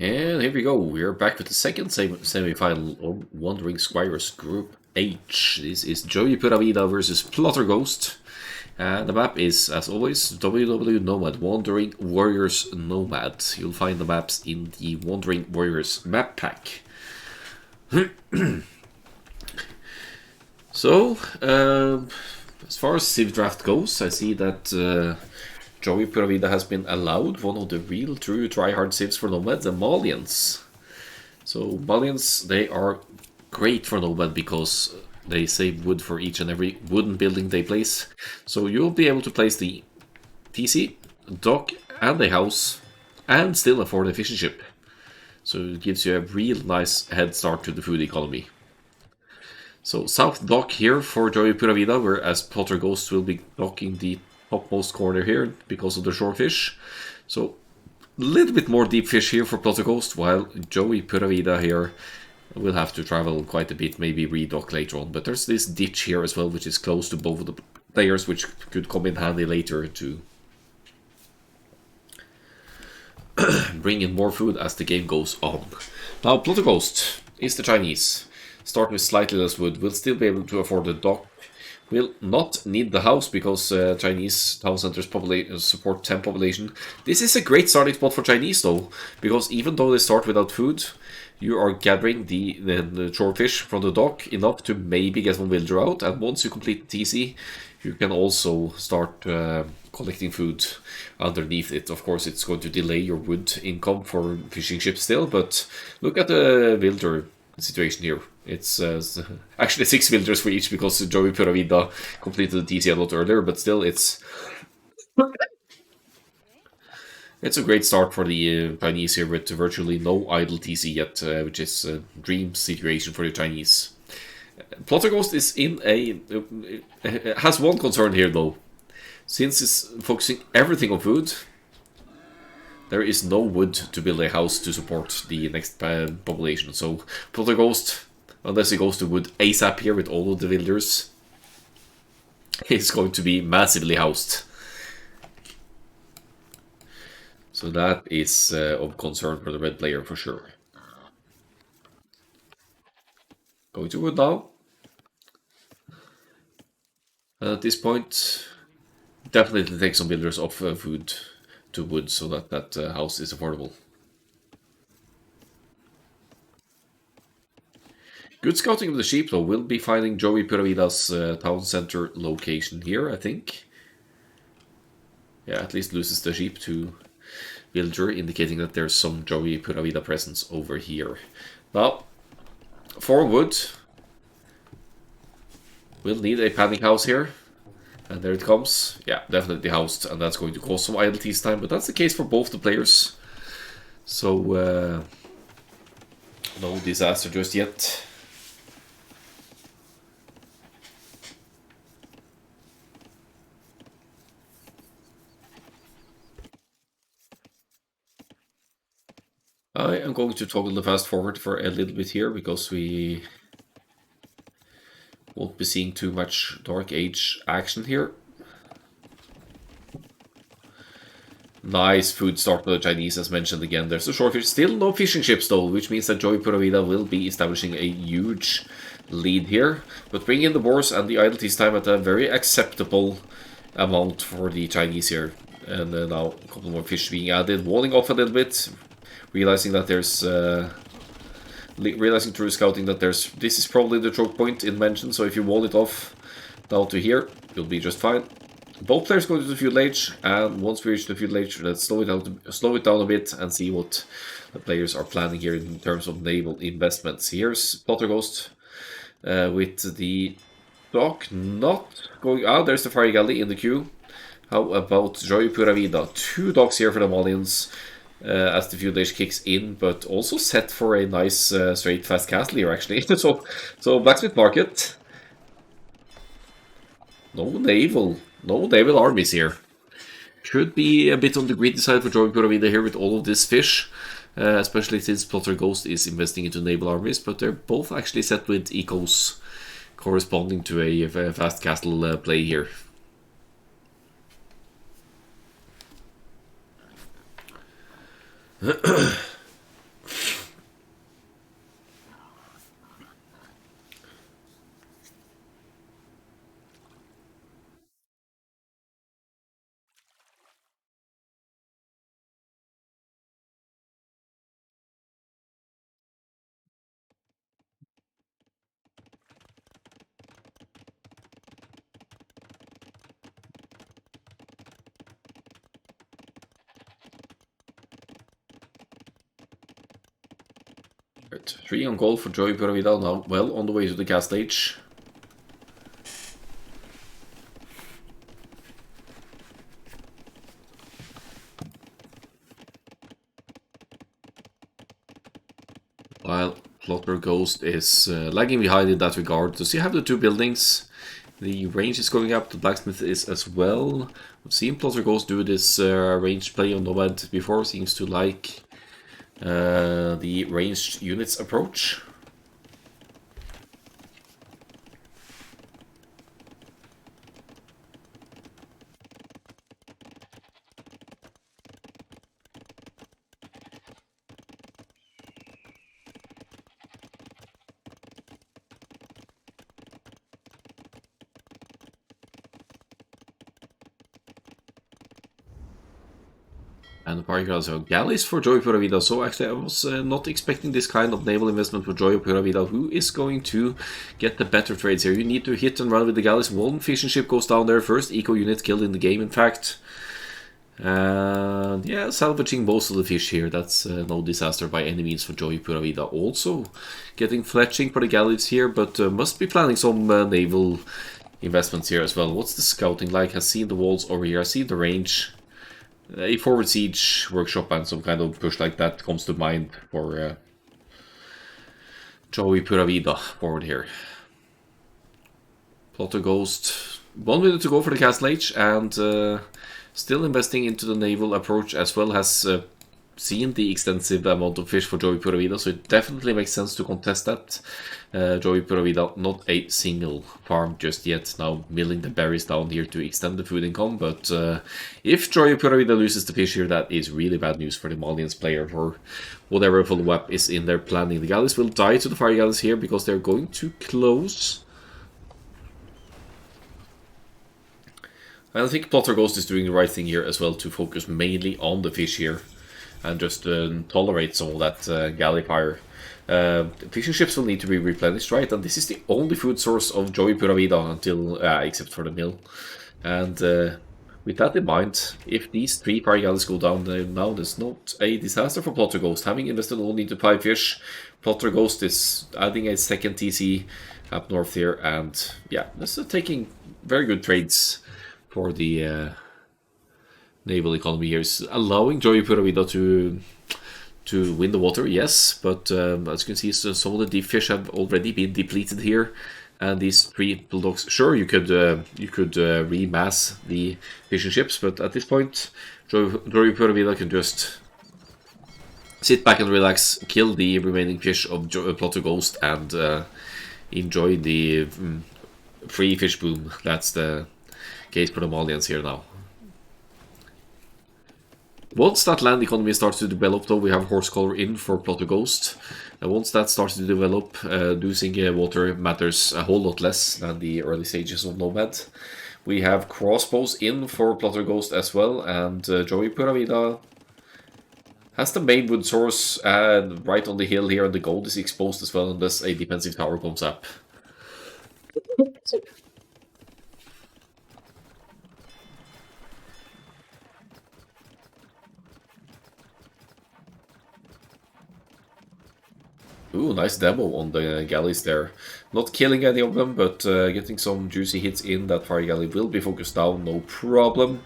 And here we go. We're back with the second semi-final of Wandering Squires Group H. This is Joey Pura Vida versus Plotter Ghost. And the map is, as always, WW Nomad, Wandering Warriors Nomad. You'll find the maps in the Wandering Warriors map pack. So, as far as Civ Draft goes, I see that Joey Pura Vida has been allowed one of the real true tryhard civs for Nomad, the Malians. So Malians, they are great for Nomad because they save wood for each and every wooden building they place. So you'll be able to place the TC, dock, and a house, and still afford a fishing ship. So it gives you a real nice head start to the food economy. So south dock here for Joey Pura Vida, whereas Plotter Ghost will be docking the topmost corner here because of the shore fish. So a little bit more deep fish here for Plotter Ghost, while Joey Pura Vida here will have to travel quite a bit, maybe redock later on. But there's this ditch here as well, which is close to both of the players, which could come in handy later to bring in more food as the game goes on. Now, Plotter Ghost is the Chinese. Start with slightly less wood, will still be able to afford the dock. Will not need the house because Chinese town centers support 10 population. This is a great starting spot for Chinese though, because even though they start without food, you are gathering the shore fish from the dock enough to maybe get one villager out, and once you complete TC, you can also start collecting food underneath it. Of course, it's going to delay your wood income for fishing ships still, but look at the villager situation here. It's actually 6 villagers for each because Joey Pura Vida completed the TC a lot earlier, but still it's a great start for the Chinese here with virtually no idle TC yet, which is a dream situation for the Chinese. Plotter Ghost is in has one concern here though. Since it's focusing everything on food, there is no wood to build a house to support the next population. So Plotter Ghost, unless he goes to wood ASAP here with all of the villagers, is going to be massively housed. So that is of concern for the red player for sure. Going to wood now. And at this point, definitely take some builders off food to wood so that house is affordable. Good scouting of the sheep though. We'll be finding Joey Pura Vida's town center location here, I think. Yeah, at least loses the sheep to villager, indicating that there's some Joey Pura Vida presence over here. Now, for wood, we'll need a panic house here. And there it comes. Yeah, definitely housed, and that's going to cause some idle tease time, but that's the case for both the players. So, no disaster just yet. I am going to toggle the fast forward for a little bit here because we won't be seeing too much Dark Age action here. Nice food start for the Chinese, as mentioned again. There's a shorefish. Still no fishing ships though, which means that Joey Pura Vida will be establishing a huge lead here. But bring in the boars and the idle tease time at a very acceptable amount for the Chinese here. And now a couple more fish being added, walling off a little bit. Realizing that there's realizing through scouting that this is probably the choke point in mention, so if you wall it off down to here, you'll be just fine. Both players go to the feudal age, and once we reach the feudal age, let's slow it down a bit and see what the players are planning here in terms of naval investments. Here's Plotter Ghost with the dock not going. There's the fire galley in the queue. How about Joey Pura Vida? 2 docks here for the Malians. As the feudal age kicks in, but also set for a nice straight fast castle here actually. so blacksmith market. No naval armies here. Should be a bit on the greedy side for Joey Pura Vida here with all of this fish, especially since Plotter Ghost is investing into naval armies, but they're both actually set with ecos corresponding to a fast castle play here. Right, 3 on goal for Joey Pura Vida now, well on the way to the cast stage. While Plotter Ghost is lagging behind in that regard. Does he have the 2 buildings? The range is going up, the blacksmith is as well. We've seen Plotter Ghost do this ranged play on Nomad before, seems to like the ranged units approach. And the party cards are galleys for Joey Pura Vida. So actually I was not expecting this kind of naval investment for Joey Pura Vida. Who is going to get the better trades here? You need to hit and run with the galleys. One fishing ship goes down there first. Eco unit killed in the game, in fact. And yeah, salvaging most of the fish here. That's no disaster by any means for Joey Pura Vida. Also getting fletching for the galleys here, but must be planning some naval investments here as well. What's the scouting like? Has seen the walls over here. I see the range. A forward siege workshop and some kind of push like that comes to mind for Joey Pura Vida forward here. Plotter Ghost, 1 minute to go for the castle age, and still investing into the naval approach as well. Has seen the extensive amount of fish for Joey Pura Vida, so it definitely makes sense to contest that. Joey Pura Vida, not a single farm just yet, now milling the berries down here to extend the food income, but if Joey Pura Vida loses the fish here, that is really bad news for the Malians player, or whatever follow-up is in their planning. The galleys will die to the fire galleys here, because they're going to close. I think Plotter Ghost is doing the right thing here as well, to focus mainly on the fish here, and just tolerate some of that galley fire. Fishing ships will need to be replenished, right? And this is the only food source of Joey Pura Vida until, except for the mill. And with that in mind, if these 3 fire galleys go down now, there's not a disaster for Plotter Ghost. Having invested only into 5 fish, Plotter Ghost is adding a second TC up north here, and yeah, this is taking very good trades for the naval economy here. Is allowing Joey Pura Vida to win the water, yes, but as you can see, some of the deep fish have already been depleted here, and these 3 bulldogs. Sure, you could remass the fishing ships, but at this point, Joey Pura Vida can just sit back and relax, kill the remaining fish of Plotter Ghost, and enjoy the free fish boom. That's the case for the Malians here now. Once that land economy starts to develop, though, we have Horsecollar in for Plotter Ghost. And once that starts to develop, losing water matters a whole lot less than the early stages of Nomad. We have crossbows in for Plotter Ghost as well, and Joey Pura Vida has the main wood source right on the hill here, and the gold is exposed as well, unless a defensive tower comes up. Ooh, nice demo on the galleys there. Not killing any of them, but getting some juicy hits in. That fire galley will be focused down, no problem.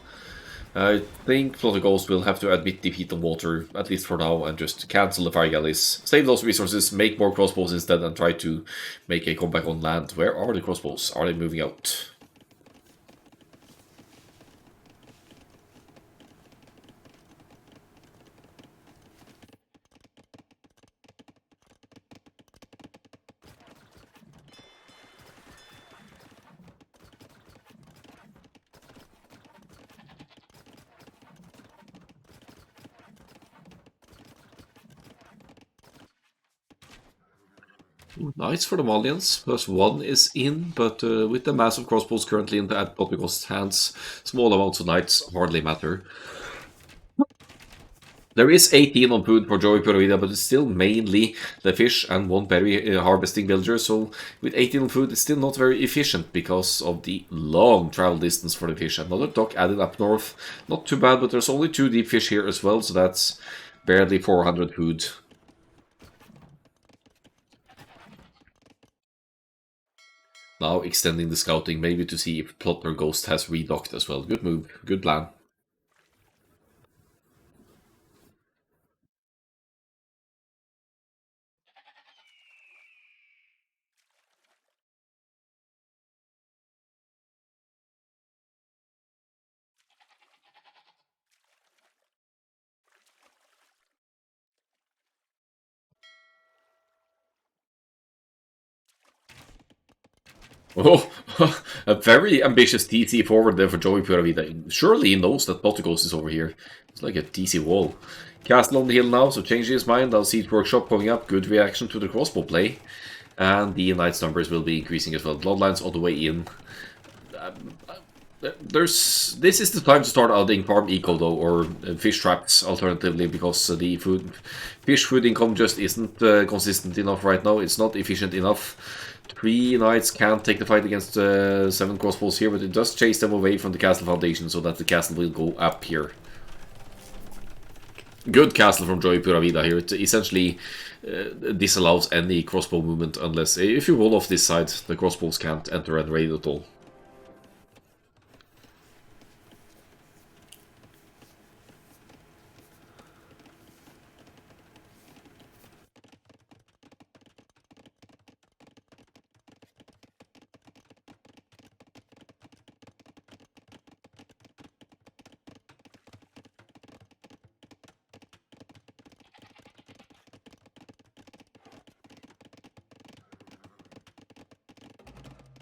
I think Plotter Ghost will have to admit defeat on water, at least for now, and just cancel the fire galleys. Save those resources, make more crossbows instead, and try to make a comeback on land. Where are the crossbows? Are they moving out? Nice for the Malians. +1 is in, but with the massive crossbows currently in the Plotter Ghost's hands, small amounts of knights hardly matter. There is 18 on food for Joey Pura Vida, but it's still mainly the fish and 1 berry harvesting villager, so with 18 on food, it's still not very efficient because of the long travel distance for the fish. Another dock added up north, not too bad, but there's only 2 deep fish here as well, so that's barely 400 food. Now extending the scouting, maybe to see if Plotter Ghost has redocked as well. Good move, good plan. Oh, a very ambitious TC forward there for Joey Pura Vida. Surely he knows that Plotter Ghost is over here. It's like a TC wall. Castle on the hill now, so changing his mind. I'll see it Workshop coming up. Good reaction to the crossbow play. And the Knights numbers will be increasing as well. Bloodlines all the way in. This is the time to start adding farm eco though, or fish traps alternatively, because the fish food income just isn't consistent enough right now. It's not efficient enough. 3 knights can't take the fight against 7 crossbows here, but it does chase them away from the castle foundation so that the castle will go up here. Good castle from Joey Pura Vida here. It essentially disallows any crossbow movement unless, if you roll off this side, the crossbows can't enter and raid at all.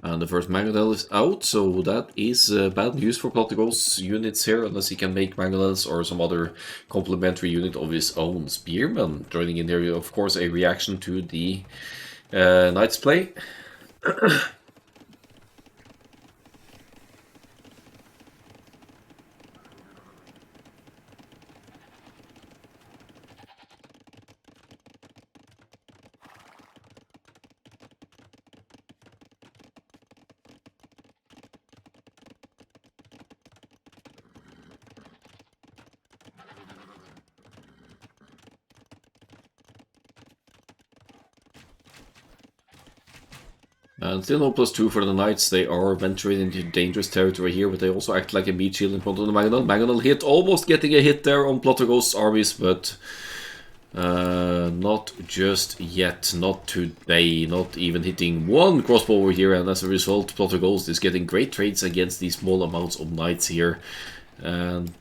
And the first Mangonel is out, so that is bad news for Plotigo's units here, unless he can make Mangonels or some other complementary unit of his own. Spearman joining in here, of course, a reaction to the Knights play. And still no +2 for the Knights. They are venturing into dangerous territory here, but they also act like a meat shield in front of the Mangonel. Mangonel hit, almost getting a hit there on Plotter armies, but not just yet. Not today. Not even hitting 1 crossbow over here, and as a result, Plotter is getting great trades against these small amounts of Knights here. And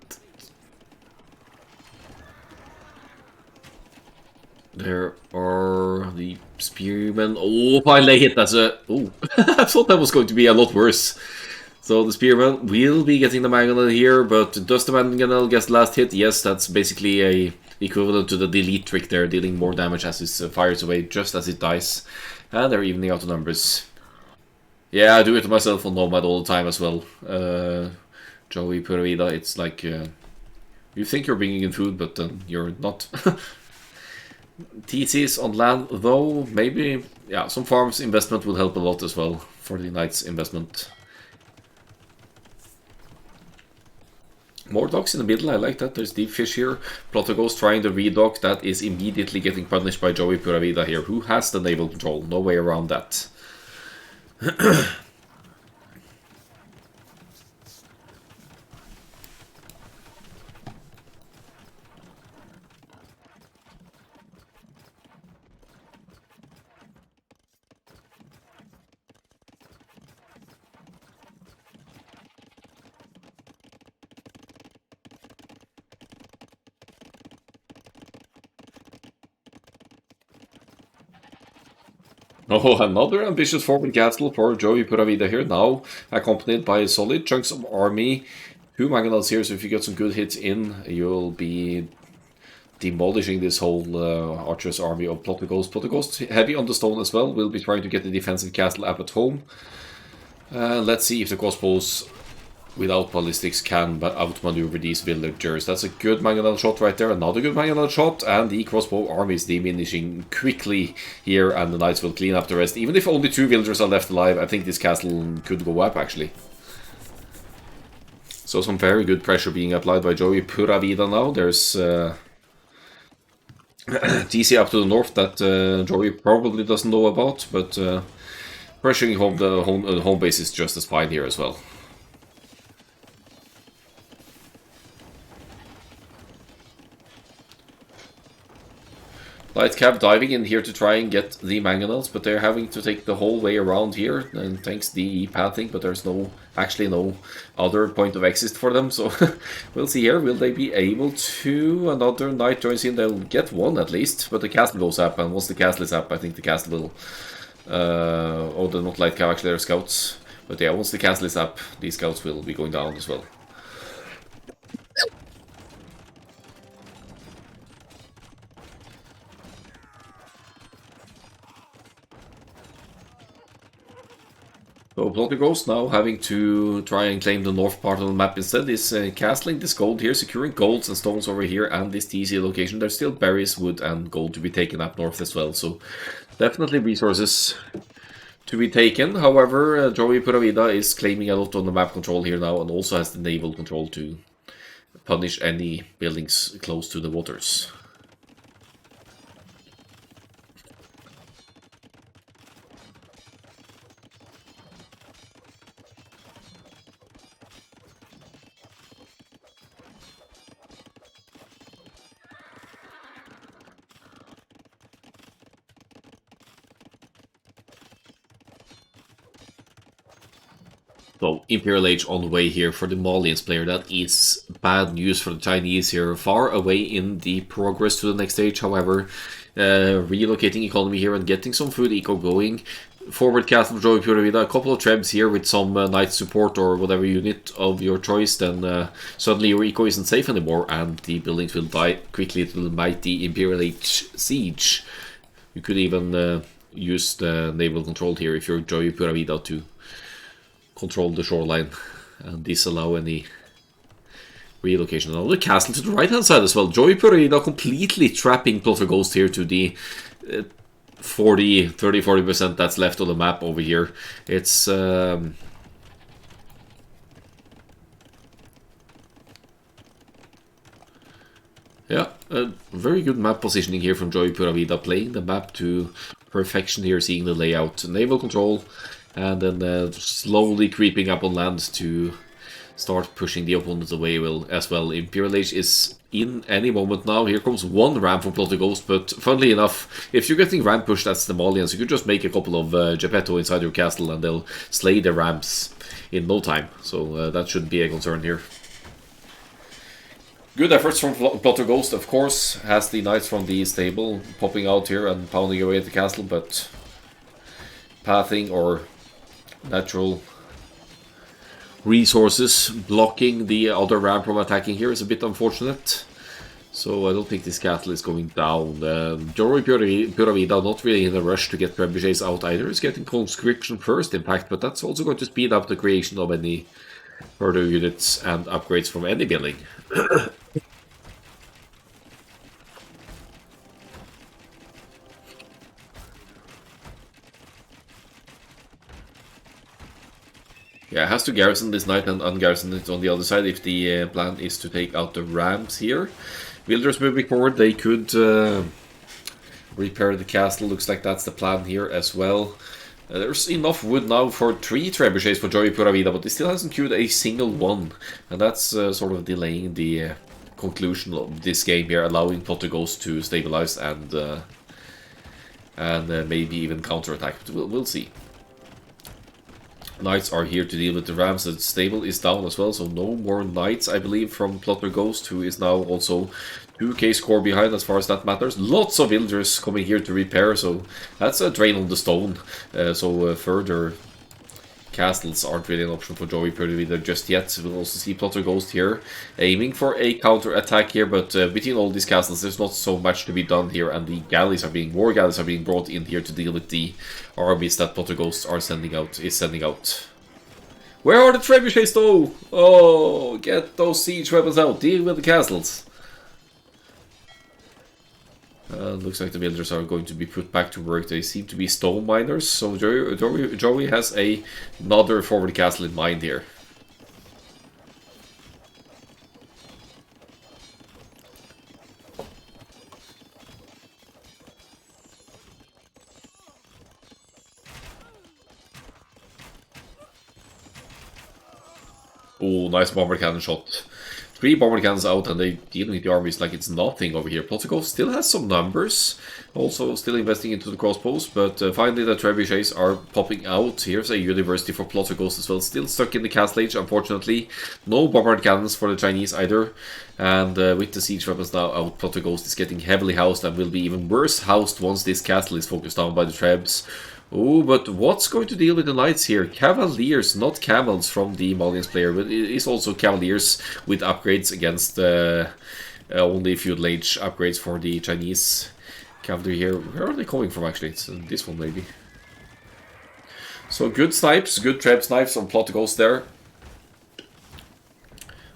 there are the Spearmen. Oh, finally hit. That's a... Oh, I thought that was going to be a lot worse. So the Spearman will be getting the Mangonel here, but does the Mangonel get last hit? Yes, that's basically a equivalent to the delete trick there, dealing more damage as it fires away just as it dies. And they're evening out the numbers. Yeah, I do it myself on Nomad all the time as well. Joey Pura Vida, it's like... you think you're bringing in food, but then you're not. TCs on land, though, maybe, yeah, some farms investment will help a lot as well for the Knights investment. More docks in the middle, I like that. There's deep fish here. Plotter trying to redock. That is immediately getting punished by Joey Pura Vida here, who has the naval control. No way around that. Oh, another ambitious forward castle for Joey Pura Vida here, now accompanied by solid chunks of army. 2 Mangonels here, so if you get some good hits in, you'll be demolishing this whole Archer's army of Plotter Ghost. Heavy on the stone as well, will be trying to get the defensive castle up at home. Let's see if the crossbows without ballistics can outmaneuver these villagers. That's a good Mangonel shot right there. Another good Mangonel shot, and the crossbow army is diminishing quickly here, and the Knights will clean up the rest. Even if only 2 villagers are left alive, I think this castle could go up, actually. So some very good pressure being applied by Joey Pura Vida now. There's TC up to the north that Joey probably doesn't know about, but Pressuring home the home base is just as fine here as well. Lightcap diving in here to try and get the mangonels, but they're having to take the whole way around here, and thanks the pathing, but there's actually no other point of exit for them, so we'll see here. Will they be able to? Another knight joins in, they'll get one at least, but the castle goes up, and once the castle is up, I think the castle will... oh, they're not Lightcap, actually, they're scouts. But yeah, once the castle is up, these scouts will be going down as well. So Plotterghost now having to try and claim the north part of the map instead is castling this gold here, securing golds and stones over here and this TC location. There's still berries, wood and gold to be taken up north as well, so definitely resources to be taken. However, Joey Pura Vida is claiming a lot on the map control here now and also has the naval control to punish any buildings close to the waters. So, Imperial Age on the way here for the Malians player. That is bad news for the Chinese here. Far away in the progress to the next stage, however. Relocating economy here and getting some food eco going. Forward castle for Joey Pura Vida. A couple of trebs here with some knight support or whatever unit of your choice. Then suddenly your eco isn't safe anymore and the buildings will die quickly to the mighty Imperial Age siege. You could even use the naval control here if you're Joey Pura Vida to control the shoreline and disallow any relocation. Another castle to the right hand side as well. Joey Pura Vida completely trapping Plotterghost here to the 30-40% that's left on the map over here. It's yeah, a very good map positioning here from Joey Pura Vida, playing the map to perfection here, seeing the layout, naval control, and then slowly creeping up on land to start pushing the opponents away as well. Imperial Age is in any moment now. Here comes one ram from Plotterghost, but funnily enough, if you're getting ram pushed, that's the Malians. You could just make a couple of Geppetto inside your castle and they'll slay the rams in no time. So that shouldn't be a concern here. Good efforts from Plotterghost, of course, has the knights from the stable popping out here and pounding away at the castle, but pathing or natural resources blocking the other ram from attacking here is a bit unfortunate. So I don't think this castle is going down. Joey Pura Vida not really in a rush to get trebuchets out either. He's getting conscription first impact, but that's also going to speed up the creation of any further units and upgrades from any building. Yeah, has to garrison this knight and ungarrison it on the other side if the plan is to take out the rams here. Wielders moving forward, they could repair the castle. Looks like that's the plan here as well. There's enough wood now for 3 trebuchets for Joey Pura Vida, but he still hasn't queued a single one. And that's sort of delaying the conclusion of this game here, allowing Plotterghost to stabilize and maybe even counterattack. But we'll see. Knights are here to deal with the rams. The stable is down as well, so no more knights, I believe, from Plotterghost, who is now also 2k score behind as far as that matters. Lots of villagers coming here to repair, so that's a drain on the stone. Further castles aren't really an option for Joey Pura Vida just yet. We'll also see Plotterghost here aiming for a counter attack here, but between all these castles there's not so much to be done here, and the war galleys are being brought in here to deal with the armies that Plotterghost is sending out. Where are the trebuchets though? Oh, get those siege weapons out, deal with the castles. Looks like the villagers are going to be put back to work. They seem to be stone miners, so Joey has another forward castle in mind here. Oh, nice bomber cannon shot. 3 bomber cannons out and they dealing with the armies like it's nothing over here. Plotikov still has some numbers. Also still investing into the crossbows, but finally the trebuchets are popping out. Here's a university for Plotikov as well. Still stuck in the castle age, unfortunately. No bomber cannons for the Chinese either. And with the siege weapons now out, Plotikov is getting heavily housed and will be even worse housed once this castle is focused on by the Trebs. Oh, but what's going to deal with the knights here? Cavaliers, not camels from the Malians player, but it is also cavaliers with upgrades against only feudal age upgrades for the Chinese cavalry here. Where are they coming from actually? It's this one maybe. So good snipes, good trap snipes on Plotikos there.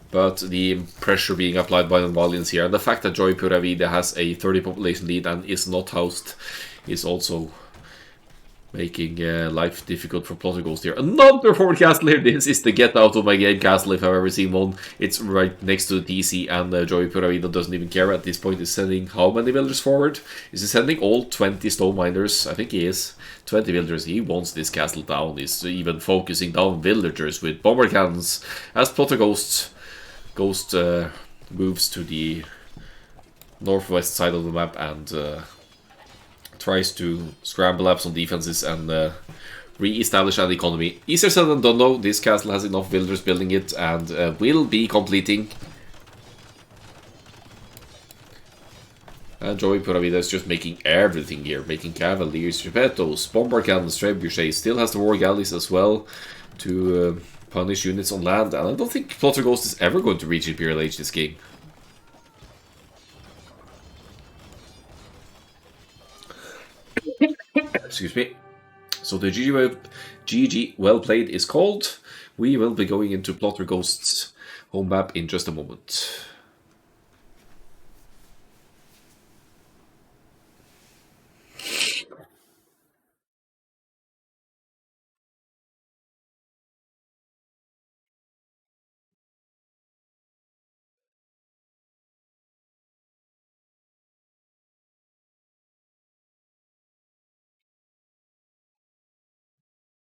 But the pressure being applied by the Malians here, and the fact that Joy Puravida has a 30 population lead and is not housed is also making life difficult for Plotikos here. Another forward castle here. This is the get out of my game castle if I've ever seen one. It's right next to the DC and Joey Puravida doesn't even care at this point. He's sending how many villagers forward? Is he sending all 20 stone miners? I think he is. 20 villagers. He wants this castle down. He's even focusing down villagers with bomber cannons as Plotikos moves to the northwest side of the map and tries to scramble up some defenses and re-establish an economy. Easier said than done though. This castle has enough villagers building it and will be completing. And Joey Puravida is just making everything here. Making cavaliers, repettos, bomber cannons, trebuchets. Still has the war galleys as well to punish units on land. And I don't think Plotterghost is ever going to reach Imperial Age this game. Excuse me. So the GG well played is called. We will be going into Plotterghost's home map in just a moment.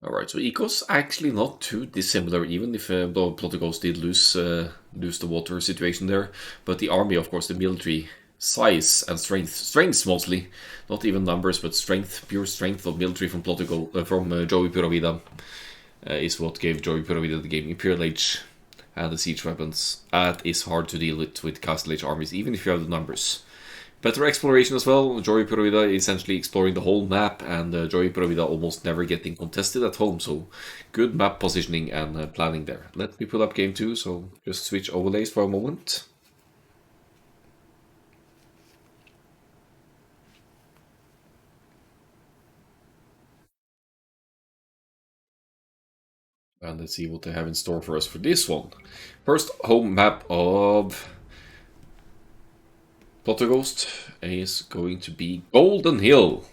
Alright, so Ecos actually not too dissimilar, even if Plotterghost did lose the water situation there. But the army, of course, the military size and strength, strengths mostly, not even numbers, but strength, pure strength of military from Joey Puravida is what gave Joey Puravida the game. Imperial Age and the siege weapons. That is hard to deal with Castle Age armies, even if you have the numbers. Better exploration as well. Joey Puravida essentially exploring the whole map, and Joey Puravida almost never getting contested at home. So good map positioning and planning there. Let me pull up game 2, so just switch overlays for a moment. And let's see what they have in store for us for this one. First home map of Plotterghost is going to be Golden Hill.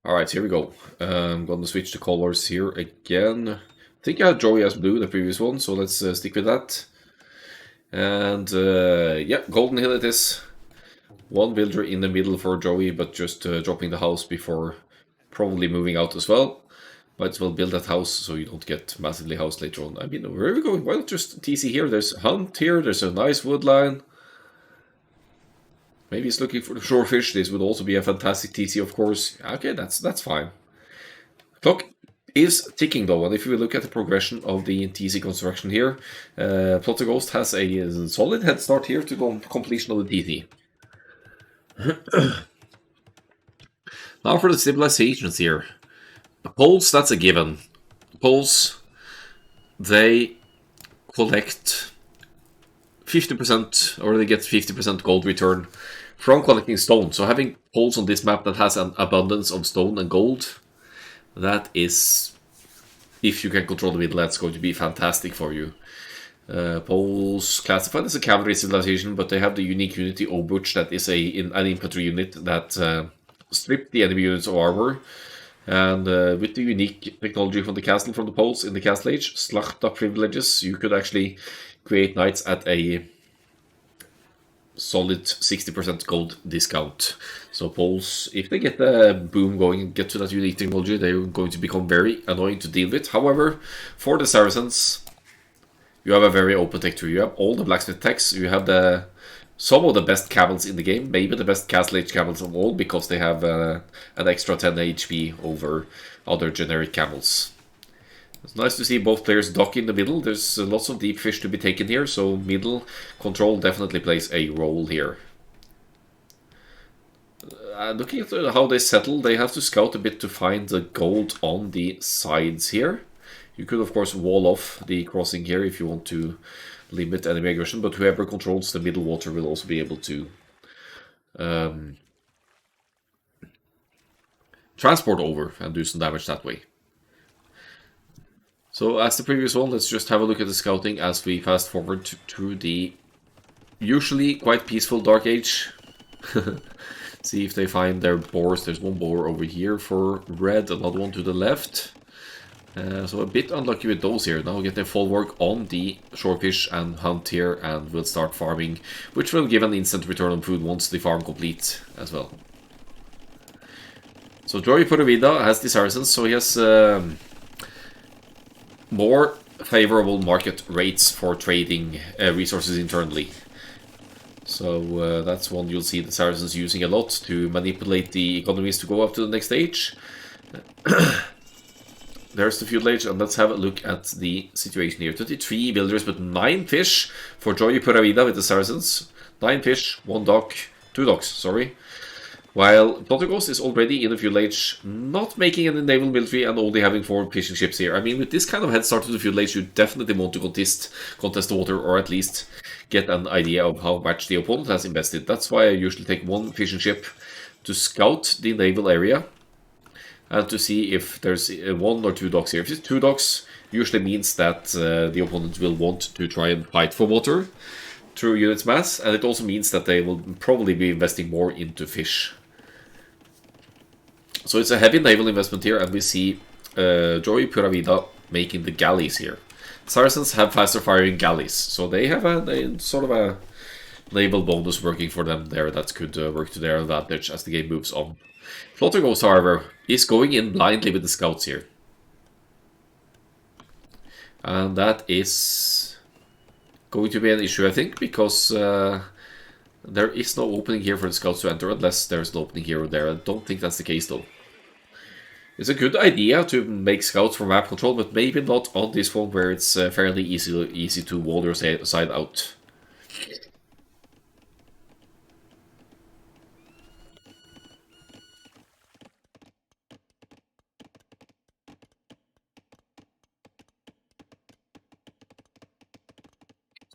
Alright, here we go. I'm going to switch the colors here again. I think I had Joey as blue in the previous one, so let's stick with that. And yeah, Golden Hill it is. One villager in the middle for Joey, but just dropping the house before probably moving out as well. Might as well build that house so you don't get massively housed later on. I mean, where are we going? Why not just TC here? There's Hunt here, there's a nice wood line. Maybe he's looking for the shorefish. This would also be a fantastic TC, of course. Okay, that's fine. Clock is ticking though, and if we look at the progression of the TC construction here, Plotterghost has a solid head start here to the completion of the TC. Now for the civilizations here. The Poles, that's a given. The Poles, they collect 50%, or they get 50% gold return from collecting stone. So having Poles on this map that has an abundance of stone and gold, that is, if you can control the middle, that's going to be fantastic for you. Poles classified as a cavalry civilization, but they have the unique unity Obuch, that is an infantry unit that strip the enemy units of armor. And with the unique technology from the castle from the Poles in the Castle Age, Slachta privileges, you could actually create knights at a solid 60% gold discount. So Poles, if they get the boom going and get to that unique technology, they're going to become very annoying to deal with. However, for the Saracens, you have a very open tech tree. You have all the blacksmith techs, you have some of the best camels in the game, maybe the best Castle Age camels of all, because they have an extra 10 HP over other generic camels. It's nice to see both players dock in the middle. There's lots of deep fish to be taken here, so middle control definitely plays a role here. Looking at how they settle, they have to scout a bit to find the gold on the sides here. You could of course wall off the crossing here if you want to limit enemy aggression, but whoever controls the middle water will also be able to transport over and do some damage that way. So as the previous one, let's just have a look at the scouting as we fast forward through the usually quite peaceful Dark Age. See if they find their boars. There's one boar over here for red, another one to the left. So a bit unlucky with those here. Now get their full work on the shorefish and hunt here, and we'll start farming, which will give an instant return on food once the farm complete as well. So Joey Puravida has the Saracens, so he has more favorable market rates for trading resources internally. So that's one you'll see the Saracens using a lot to manipulate the economies to go up to the next stage. There's the feudal age, and let's have a look at the situation here. 23 villagers, but 9 fish for Joey Puravida with the Saracens. 9 fish, 1 dock, 2 docks, sorry. While Plotogos is already in the feudal age, not making any naval military and only having 4 fishing ships here. I mean, with this kind of head start to the feudal age, you definitely want to contest the water, or at least get an idea of how much the opponent has invested. That's why I usually take 1 fishing ship to scout the naval area and to see if there's 1 or 2 docks here. If it's 2 docks, usually means that the opponent will want to try and fight for water through units mass, and it also means that they will probably be investing more into fish. So it's a heavy naval investment here, and we see Joey Puravida making the galleys here. Saracens have faster firing galleys, so they have sort of a naval bonus working for them there that could work to their advantage as the game moves on. Flotterghost, however, is going in blindly with the scouts here. And that is going to be an issue, I think, because there is no opening here for the scouts to enter unless there's an opening here or there. I don't think that's the case, though. It's a good idea to make scouts for map control, but maybe not on this one where it's fairly easy to wall your side out.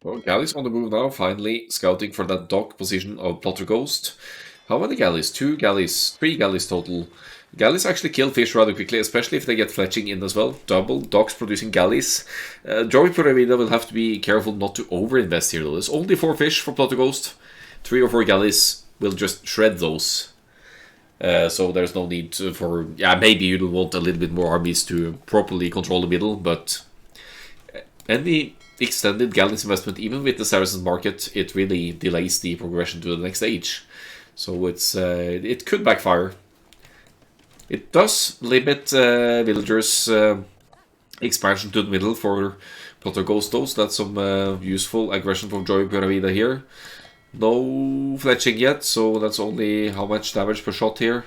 So galleys on the move now, finally scouting for that dock position of Plotterghost. How many galleys? 2 galleys, 3 galleys total. Galleys actually kill fish rather quickly, especially if they get fletching in as well. Double docks producing galleys. Joey Puravida will have to be careful not to overinvest here though. There's only 4 fish for Plotterghost. 3 or 4 galleys will just shred those. So there's no need for... Yeah, maybe you'll want a little bit more armies to properly control the middle, but... Any extended galleys investment, even with the Saracen market, it really delays the progression to the next stage. So it could backfire. It does limit villagers' expansion to the middle for Plotterghost though, so that's some useful aggression from Joey Puravida here. No fletching yet, so that's only how much damage per shot here?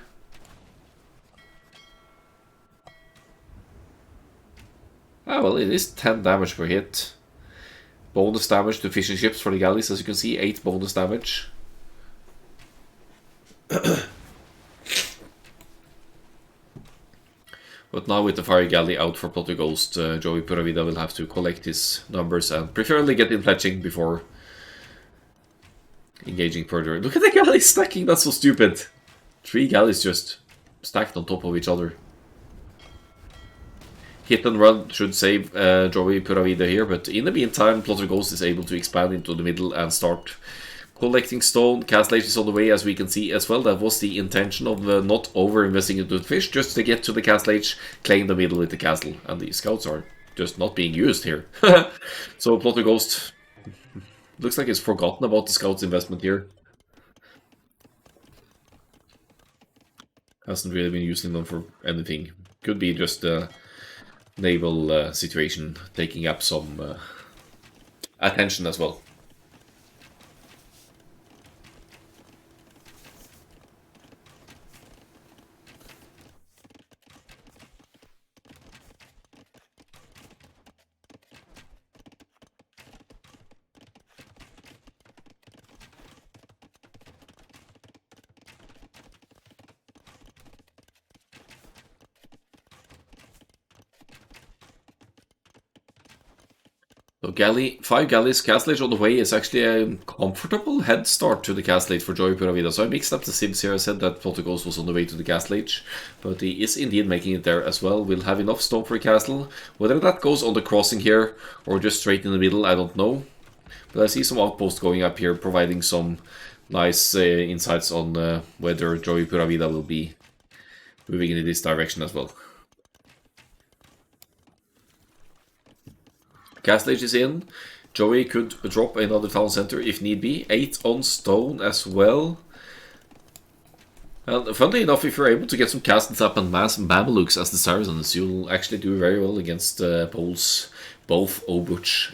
Ah, well, it is 10 damage per hit. Bonus damage to fishing ships for the galleys, as you can see, 8 bonus damage. But now with the fire galley out for Plotterghost, Joey Puravida will have to collect his numbers and preferably get in fletching before engaging further. Look at the galleys stacking, that's so stupid. 3 galleys just stacked on top of each other. Hit and run should save Joey Puravida here, but in the meantime, Plotterghost is able to expand into the middle and start collecting stone. Castle Age is on the way, as we can see as well. That was the intention of not over-investing into the fish, just to get to the Castle Age, claim the middle with the castle. And the scouts are just not being used here. So Plotterghost Looks like he's forgotten about the scouts investment here. Hasn't really been using them for anything. Could be just a naval situation taking up some attention as well. So 5 galleys, Castle Age on the way is actually a comfortable head start to the Castle Age for Joey Pura Vida. So I mixed up the Sims here. I said that Plot of Ghost was on the way to the Castle Age, but he is indeed making it there as well. We'll have enough stone for a castle. Whether that goes on the crossing here or just straight in the middle, I don't know. But I see some outposts going up here, providing some nice insights on whether Joey Pura Vida will be moving in this direction as well. Castle Age is in. Joey could drop another town center if need be. 8 on stone as well. And funnily enough, if you're able to get some castles up and mass Mamelukes as the Saracens, you'll actually do very well against Poles, both Obuch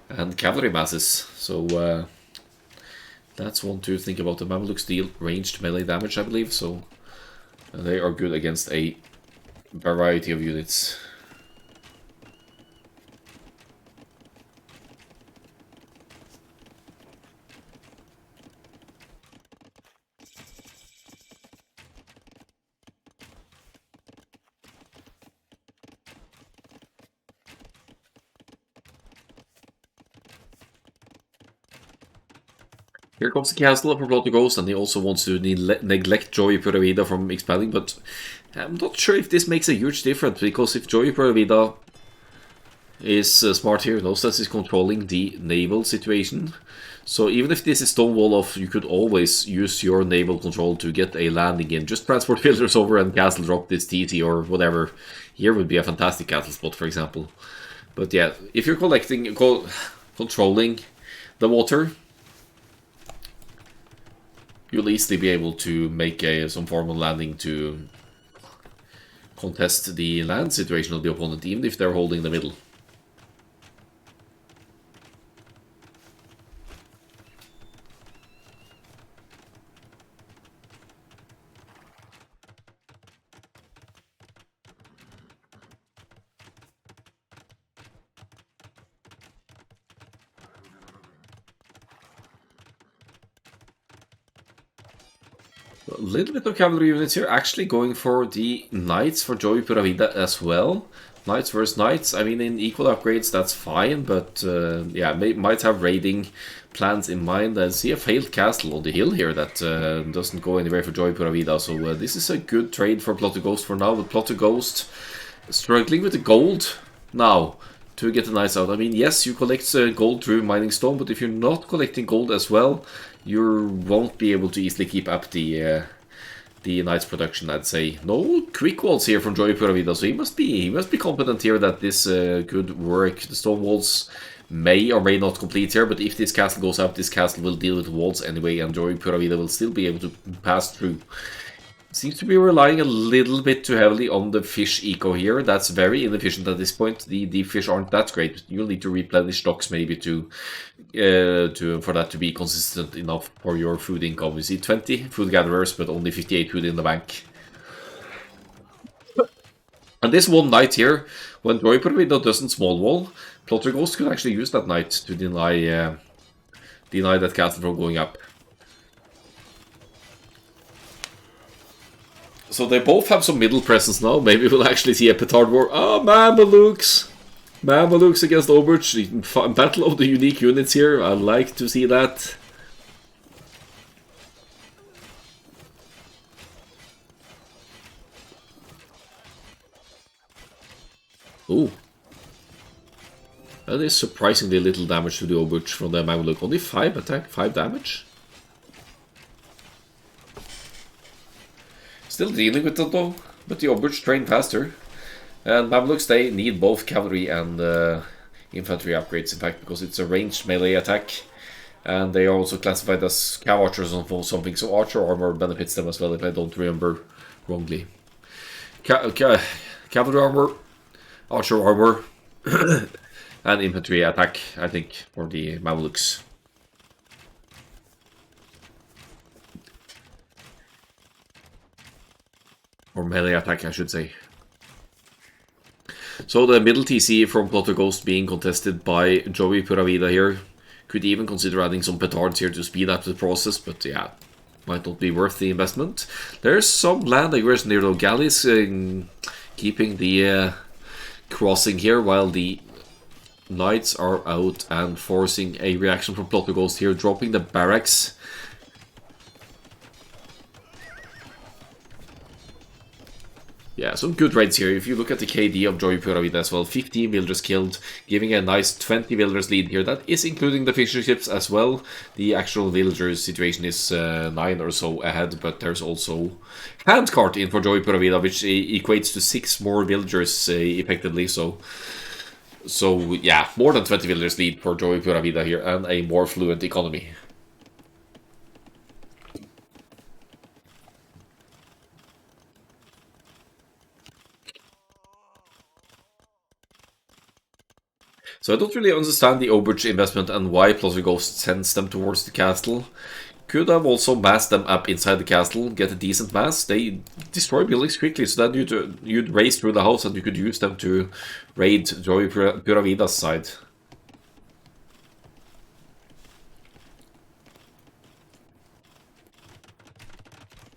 and cavalry masses. So that's one to think about. The Mamelukes deal ranged melee damage, I believe, so they are good against a variety of units. Here comes the castle for Plot of Ghost, and he also wants to neglect Joey Pura Vida from expanding, but I'm not sure if this makes a huge difference, because if Joey Pura Vida is smart here, knows that he's controlling the naval situation. So even if this is Stonewall off, you could always use your naval control to get a landing in. Just transport filters over and castle drop this TT or whatever. Here would be a fantastic castle spot, for example. But yeah, if you're controlling the water, you'll easily be able to make some form of landing to contest the land situation of the opponent, even if they're holding the middle. A little bit of cavalry units here, actually going for the knights for Joey Pura Vida as well. Knights versus knights, I mean in equal upgrades that's fine, but yeah, might have raiding plans in mind. I see a failed castle on the hill here that doesn't go anywhere for Joey Pura Vida, so this is a good trade for Plot of Ghost for now, but Plot of Ghost struggling with the gold now to get the knights out. I mean, yes, you collect gold through mining stone, but if you're not collecting gold as well, you won't be able to easily keep up the knight's production, I'd say. No quick walls here from Joey Pura Vida, so he must be confident here that this could work. The stone walls may or may not complete here, but if this castle goes up, this castle will deal with walls anyway, and Joey Pura Vida will still be able to pass through. Seems to be relying a little bit too heavily on the fish eco here. That's very inefficient at this point. The fish aren't that great. You'll need to replenish stocks maybe for that to be consistent enough for your food income. You see 20 food gatherers, but only 58 food in the bank. And this one knight here, when Joey Pura Vida doesn't small wall, Plot of Ghost could actually use that knight to deny that castle from going up. So they both have some middle presence now. Maybe we'll actually see a petard war. Oh, Mamelukes! Mamelukes against Oberch. Battle of the unique units here. I'd like to see that. Ooh. That is surprisingly little damage to the Oberch from the Mameluk. Only 5 attack, 5 damage. Still dealing with it though, but the Oberch train faster. And Mamelukes, they need both cavalry and infantry upgrades, in fact, because it's a ranged melee attack. And they are also classified as cav archers or something, so archer armor benefits them as well, if I don't remember wrongly. Cavalry armor, archer armor, and infantry attack, I think, for the Mamelukes. Or melee attack, I should say. So the middle TC from Plotterghost being contested by Joey Pura Vida here. Could even consider adding some petards here to speed up the process, but yeah, might not be worth the investment. There's some land aggression near the galleys, keeping the crossing here, while the knights are out and forcing a reaction from Plotterghost here, dropping the barracks. Yeah, some good raids here. If you look at the KD of Joey Pura Vida as well, 15 villagers killed, giving a nice 20 villagers lead here. That is including the fisher ships as well. The actual villagers situation is 9 or so ahead, but there's also handcart in for Joey Pura Vida, which equates to 6 more villagers effectively. So yeah, more than 20 villagers lead for Joey Pura Vida here, and a more fluent economy. So I don't really understand the overage investment and why Plotterghost sends them towards the castle. Could have also massed them up inside the castle, get a decent mass. They destroy buildings quickly, so then you'd race through the house and you could use them to raid Joey Pura Vida's side.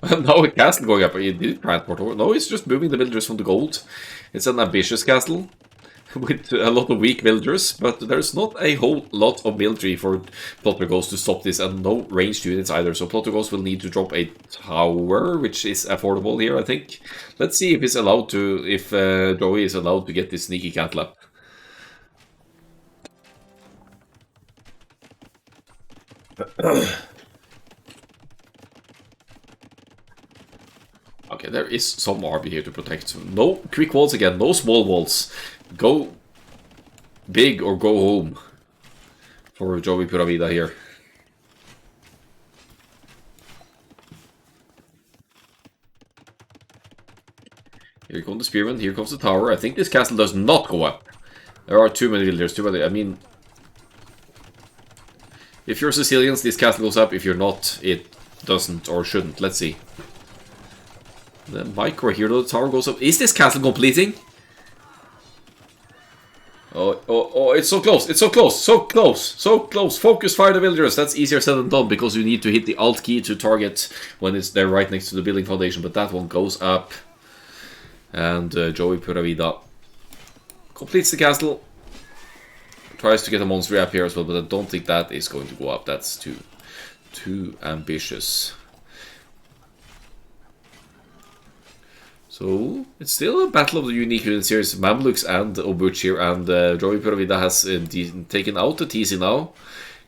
Now a castle going up. You did transport over. No, it's just moving the villagers from the gold. It's an ambitious castle with a lot of weak villagers, but there's not a whole lot of military for Plotterghost to stop this, and no ranged units either, so Plotterghost will need to drop a tower, which is affordable here, I think. Let's see if it's allowed to, if Joey is allowed to get this sneaky cattle up. Okay, there is some army here to protect. No quick walls again, no small walls. Go big or go home for Joey Pura Vida here. Here comes the spearmen, here comes the tower. I think this castle does not go up. There are too many villagers, too many. I mean, if you're Sicilians, this castle goes up. If you're not, it doesn't or shouldn't. Let's see. The micro here, the tower goes up. Is this castle completing? Oh, it's so close, it's so close, so close, so close. Focus fire the villagers. That's easier said than done, because you need to hit the alt key to target when it's there right next to the building foundation, but that one goes up. And Joey Pura Vida completes the castle. Tries to get a monster up here as well, but I don't think that is going to go up. That's too ambitious. So, it's still a battle of the unique units here. It's Mamluks and Obuch here, and Joey Pura Vida has taken out the TC now.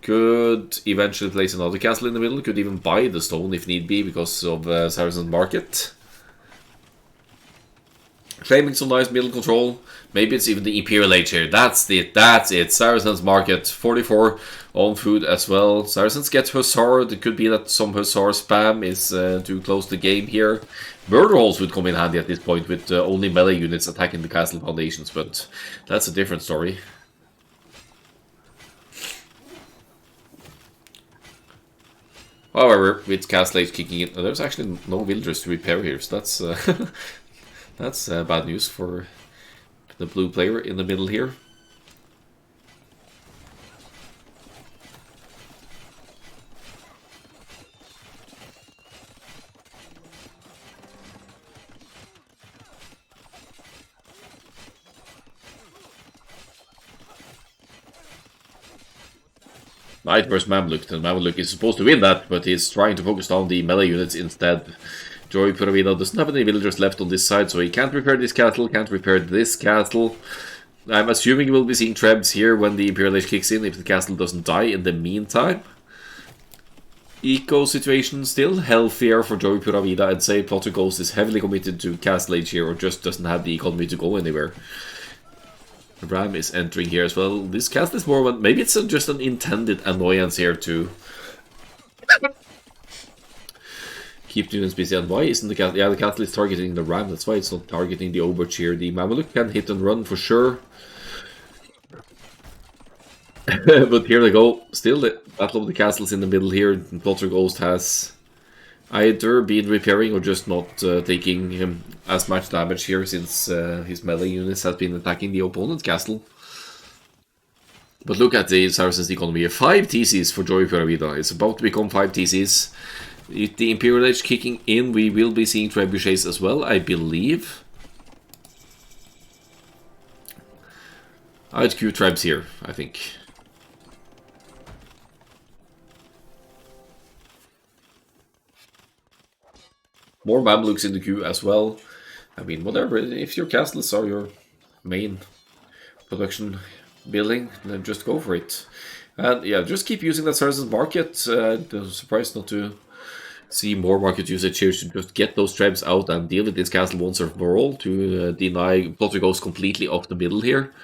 Could eventually place another castle in the middle, could even buy the stone if need be because of Saracen's Market. Claiming some nice middle control. Maybe it's even the Imperial Age here. That's it. Saracen's Market. 44 on food as well. Saracens get Hussar. It could be that some Hussar spam is to close the game here. Murder holes would come in handy at this point with only melee units attacking the castle foundations, but that's a different story. However, with Castle Age kicking in, there's actually no villagers to repair here, so that's that's bad news for the blue player in the middle here. Knight versus Mamluk, and Mamluk is supposed to win that, but he's trying to focus down the melee units instead. Joey Pura Vida doesn't have any villagers left on this side, so he can't repair this castle, can't repair this castle. I'm assuming we'll be seeing Trebs here when the Imperial Age kicks in, if the castle doesn't die in the meantime. Eco situation still healthier for Joey Pura Vida. I'd say Plotterghost is heavily committed to Castle Age here, or just doesn't have the economy to go anywhere. Ram is entering here as well. This castle is more of a, maybe it's just an intended annoyance here to keep units busy. And why isn't the castle? Yeah, the castle is targeting the Ram. That's why it's not targeting the Overwatch here. The Mameluke can hit and run for sure. But here they go. Still the Battle of the Castles in the middle here. Polterghost has either been repairing or just not taking him as much damage here since his melee units have been attacking the opponent's castle. But look at the Saracens economy. 5 TCs for Joey Pura Vida. It's about to become 5 TCs. With the Imperial Age kicking in, we will be seeing trebuchets as well, I believe. I'd queue trebs here, I think. More Mamluks in the queue as well. I mean, whatever. If your castles are your main production building, then just go for it. And yeah, just keep using that Saracens market. I'm surprised not to see more market usage here to just get those trebs out and deal with this castle once and for all to deny Polterghost completely off the middle here.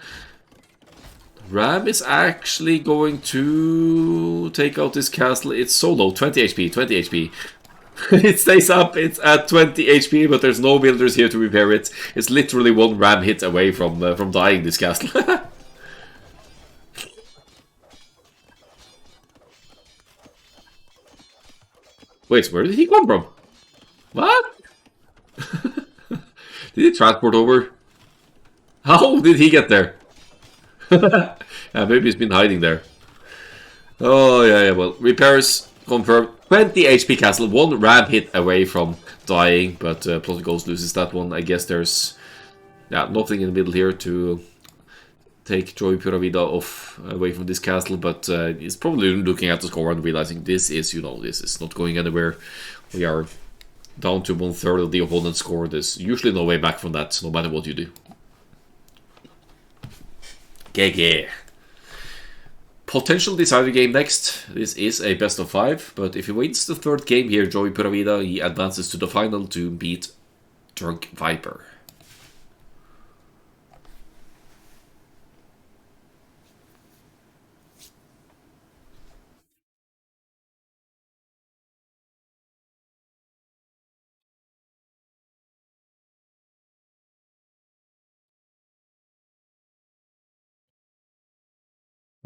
Ram is actually going to take out this castle. It's so low, 20 HP, 20 HP. It stays up, it's at 20 HP, but there's no builders here to repair it. It's literally one ram hit away from dying, this castle. Wait, where did he come from? What? Did he transport over? How did he get there? Yeah, maybe he's been hiding there. Oh, yeah, well, repairs confirmed. 20 HP castle, one ram hit away from dying, but Polterghost loses that one. I guess there's nothing in the middle here to take Joey Pura Vida off away from this castle, but he's probably looking at the score and realizing this is, this is not going anywhere. We are down to 1/3 of the opponent's score. There's usually no way back from that, no matter what you do. GG. Potential decider game next. This is a best of 5, but if he wins the 3rd game here, Joey Pura Vida, he advances to the final to beat Drunk Viper.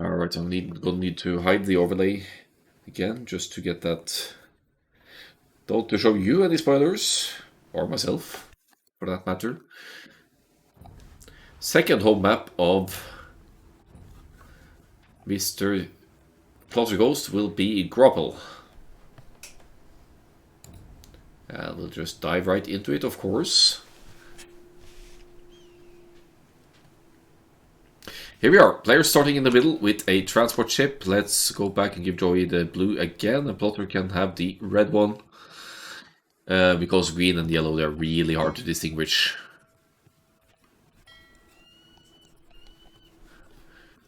Alright, I'm gonna need to hide the overlay again, just to get that. Don't to show you any spoilers, or myself, for that matter. Second home map of Mr. Polterghost will be Grapple. And we'll just dive right into it, of course. Here we are, players starting in the middle with a transport ship. Let's go back and give Joey the blue again, and Plotter can have the red one. Because green and yellow, they're really hard to distinguish.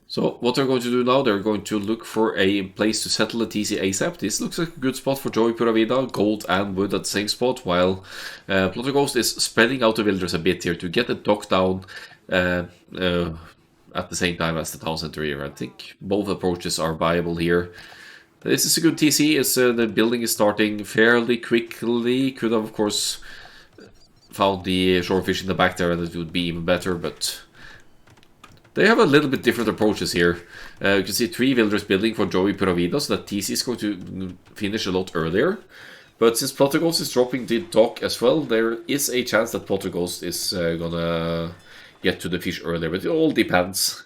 So what they're going to do now, they're going to look for a place to settle the TC ASAP. This looks like a good spot for Joey Pura Vida, gold and wood at the same spot, while Polterghost is spreading out the villagers a bit here to get the dock down at the same time as the town center here. I think both approaches are viable here. This is a good TC, as the building is starting fairly quickly. Could have, of course, found the shorefish in the back there and it would be even better, but they have a little bit different approaches here. You can see 3 villagers building for Joey Pura Vida, so that TC is going to finish a lot earlier. But since Polterghost is dropping the dock as well, there is a chance that Polterghost is gonna get to the fish earlier, but it all depends.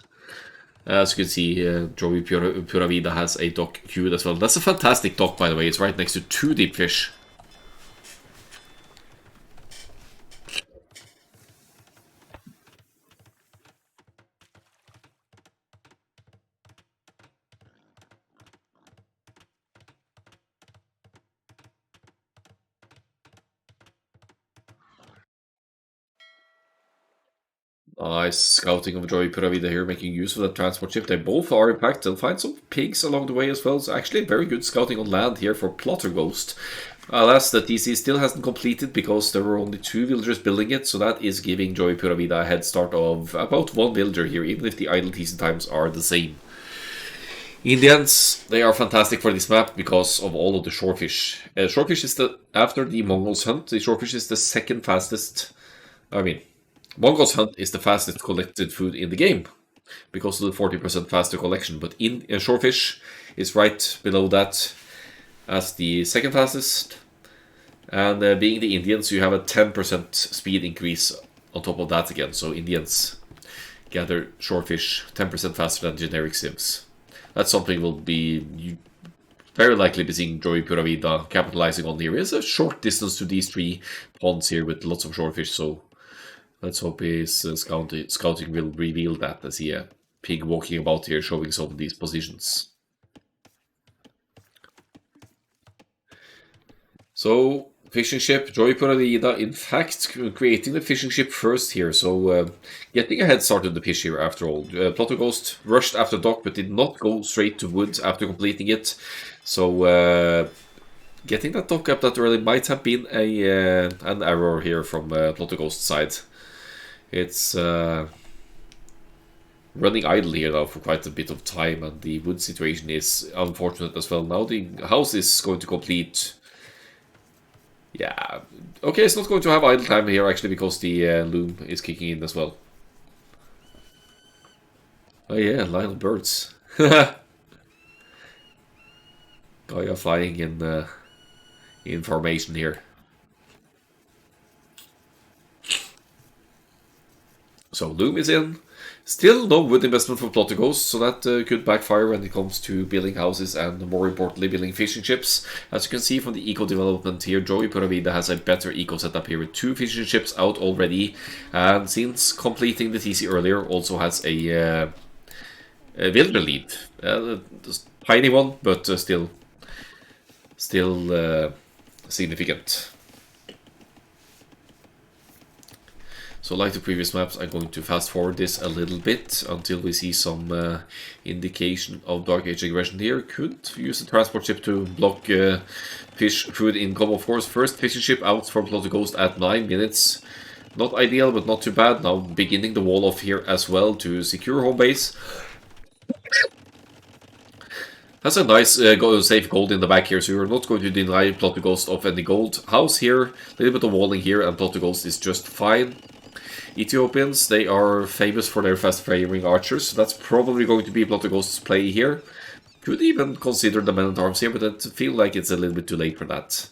As you can see, Joey Pura Vida has a dock queued as well. That's a fantastic dock, by the way. It's right next to 2 deep fish. Nice scouting of Joey Pura Vida here, making use of that transport ship. They both are, in fact, they'll find some pigs along the way as well. So actually very good scouting on land here for Plotter Ghost. Alas, the TC still hasn't completed because there were only 2 villagers building it, so that is giving Joey Pura Vida a head start of about 1 villager here, even if the idle TC times are the same. Indians, they are fantastic for this map because of all of the shorefish. Shorefish is after the Mongols hunt, the shorefish is the second fastest. I mean, Mongols hunt is the fastest collected food in the game because of the 40% faster collection, but in shorefish is right below that as the second fastest. And being the Indians, you have a 10% speed increase on top of that again. So Indians gather shorefish 10% faster than generic Sims. That's something we'll be very likely be seeing Joey Pura Vida capitalizing on here. It's a short distance to these 3 ponds here with lots of shorefish, so let's hope his scouting will reveal that. I see a pig walking about here showing some of these positions. So, fishing ship, Joey Pura Vida, in fact, creating the fishing ship first here. So, getting a head start on the fish here after all. Plotter Ghost rushed after dock, but did not go straight to wood after completing it. So, getting that dock up that early might have been an error here from Plotter Ghost's side. It's running idle here now for quite a bit of time, and the wood situation is unfortunate as well. Now the house is going to complete. Yeah, okay, it's not going to have idle time here actually because the loom is kicking in as well. Oh yeah, line of birds. Gaia flying in formation here. So loom is in. Still no wood investment for Plotter Ghost, so that could backfire when it comes to building houses and more importantly building fishing ships. As you can see from the eco development here, Joey Pura Vida has a better eco setup here with 2 fishing ships out already, and since completing the TC earlier also has a villager lead. Tiny one, but still significant. So like the previous maps, I'm going to fast forward this a little bit until we see some indication of Dark Age aggression here. Could use the transport ship to block fish food income, of course. First fishing ship out from Plotter Ghost at 9 minutes. Not ideal, but not too bad. Now beginning the wall off here as well to secure home base. Has a nice safe gold in the back here, so you're not going to deny Plotter Ghost of any gold. House here, a little bit of walling here, and Plotter Ghost is just fine. Ethiopians, they are famous for their fast-firing archers, so that's probably going to be Plotter Ghost's play here. Could even consider the men-at-arms here, but I feel like it's a little bit too late for that.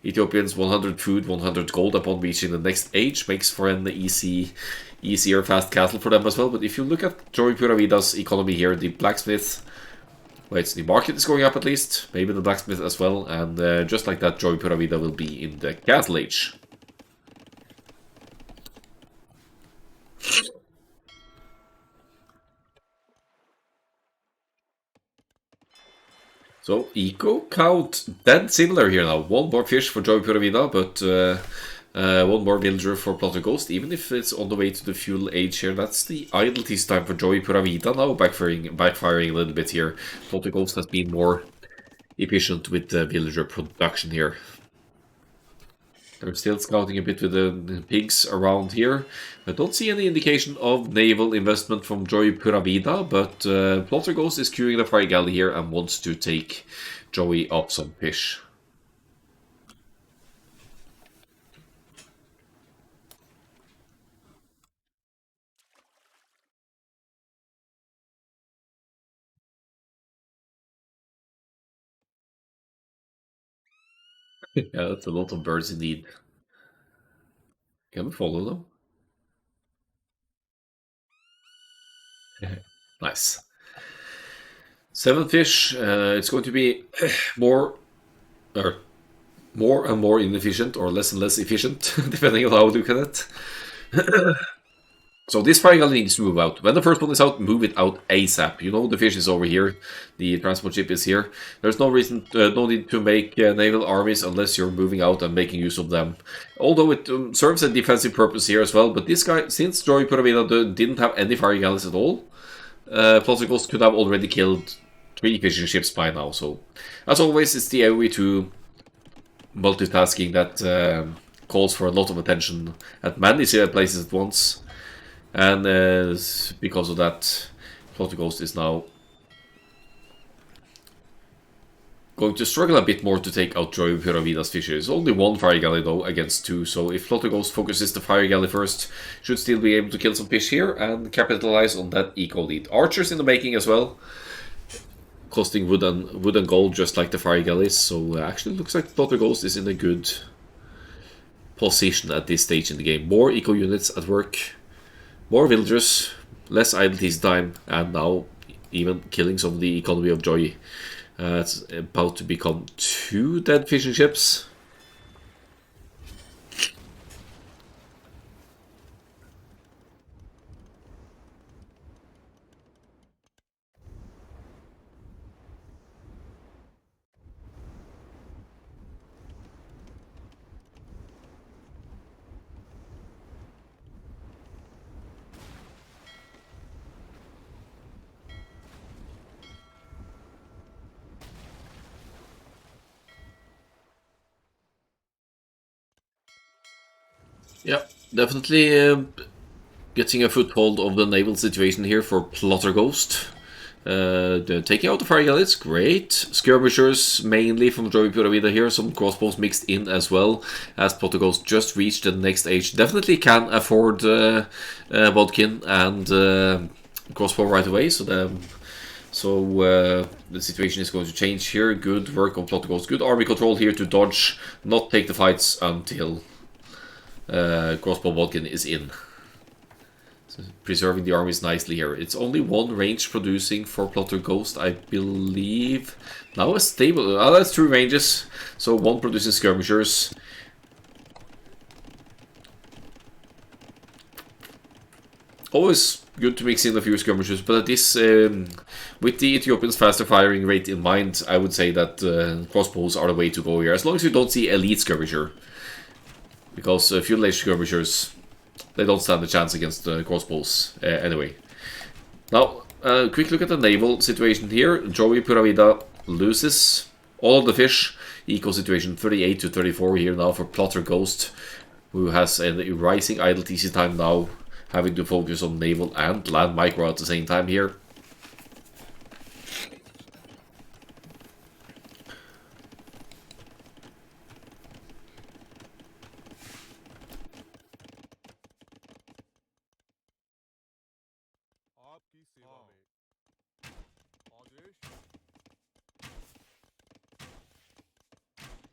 Ethiopians, 100 food, 100 gold upon reaching the next age, makes for an easier fast castle for them as well. But if you look at Joey Pura Vida's economy here, the blacksmith... Wait, the market is going up at least, maybe the blacksmith as well, and just like that, Joey Pura Vida will be in the castle age. So, eco count dead similar here now. 1 more fish for Joey Pura Vida, but 1 more villager for Plotter Ghost, even if it's on the way to the fuel age here. That's the idle TC time for Joey Pura Vida now, backfiring a little bit here. Plotter Ghost has been more efficient with the villager production here. They're still scouting a bit with the pigs around here. I don't see any indication of naval investment from Joey Pura Vida, but Plotter Ghost is queuing the fire galley here and wants to take Joey up some fish. Yeah, that's a lot of birds indeed. Can we follow them? Nice. 7 fish. It's going to be more and more inefficient, or less and less efficient, depending on how we look at it. So this fire galley needs to move out. When the first one is out, move it out ASAP. You know the fish is over here, the transport ship is here. There's no reason, no need to make naval armies unless you're moving out and making use of them. Although it serves a defensive purpose here as well. But this guy, since Joey Puravida didn't have any fire galleys at all, Plotter could have already killed 3 fishing ships by now. So, as always, it's the AoE 2 multitasking that calls for a lot of attention at many places at once. And because of that, Plotter is now going to struggle a bit more to take out Joy Puravida's fishes. Only 1 fire galley though against 2, so if Plotter focuses the fire galley first, should still be able to kill some fish here and capitalize on that eco lead. Archers in the making as well, costing wood and gold just like the fire galleys, so actually looks like Plotter is in a good position at this stage in the game. More eco units at work, more villagers, less idle time, and now even killing some of the economy of Joy. It's about to become 2 dead fishing ships. Yeah, definitely getting a foothold of the naval situation here for Plotter taking out the fire galleys, great. Skirmishers, mainly from Joey Puravida here, some crossbows mixed in as well, as Plotter just reached the next age. Definitely can afford Bodkin and crossbow right away, so the situation is going to change here. Good work on Plotter good army control here to dodge, not take the fights until crossbow Bodkin is in. So preserving the armies nicely here. It's only 1 range producing for Plotter I believe. Now a stable. Oh, that's 2 ranges. So 1 producing skirmishers. Always good to mix in a few skirmishers, but at this, with the Ethiopians' faster firing rate in mind, I would say that crossbows are the way to go here. As long as you don't see elite skirmisher. Because feudal age skirmishers, they don't stand a chance against crossbows anyway. Now, quick look at the naval situation here. Joey Puravida loses all of the fish. Eco situation 38 to 34 here now for Plotter who has a rising idle TC time now, having to focus on naval and land micro at the same time here.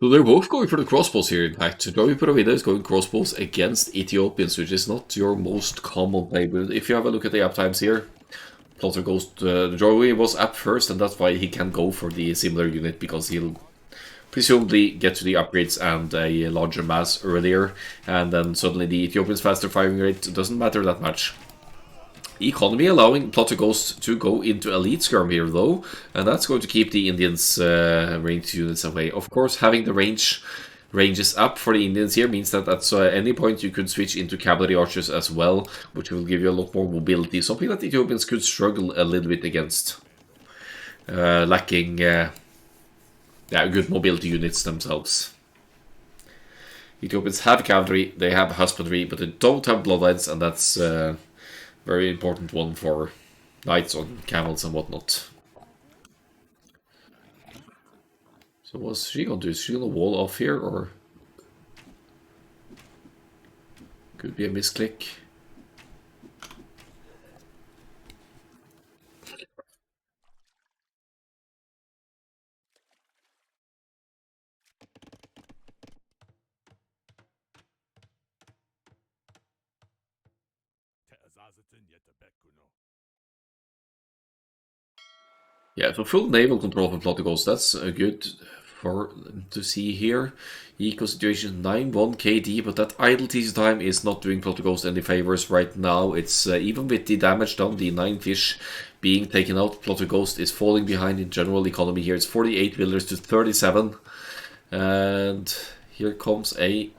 So they're both going for the crossbows here, in fact. Joey Puravida is going crossbows against Ethiopians, which is not your most common play. But if you have a look at the uptimes here, Plotter Joey was up first, and that's why he can go for the similar unit, because he'll presumably get to the upgrades and a larger mass earlier, and then suddenly the Ethiopians' faster firing rate doesn't matter that much. Economy allowing Plotter to go into elite skirm here though, and that's going to keep the Indians' ranged units away. Of course, having the ranges up for the Indians here means that at any point you could switch into cavalry archers as well, which will give you a lot more mobility, something that the Ethiopians could struggle a little bit against, lacking good mobility units themselves. Ethiopians have cavalry, they have husbandry, but they don't have bloodlines, and that's very important one for knights on camels and whatnot. So what's she gonna do? Is she gonna wall off here, or could be a misclick? Yeah, so full naval control from Plotter that's good. for to see here. Eco situation 9-1 KD, but that idle TC time is not doing Polterghost any favors right now. It's even with the damage done, the 9 fish being taken out, Polterghost is falling behind in general economy here. It's 48 villagers to 37. And here comes a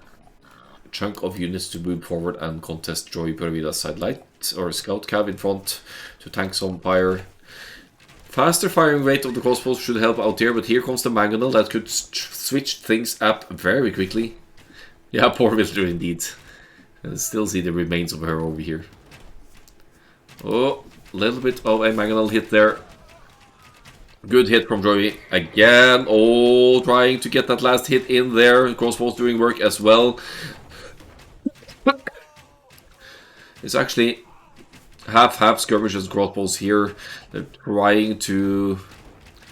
chunk of units to move forward and contest Joey Pura Vida's side. Light or Scout Cav in front to tank some fire. Faster firing rate of the crossbows should help out here, but here comes the Mangonel that could switch things up very quickly. Yeah, poor villager indeed. And still see the remains of her over here. Oh, a little bit of a Mangonel hit there. Good hit from Joey again. Oh, trying to get that last hit in there. Crossbows doing work as well. It's actually half skirmishes and crossbows here. They're trying to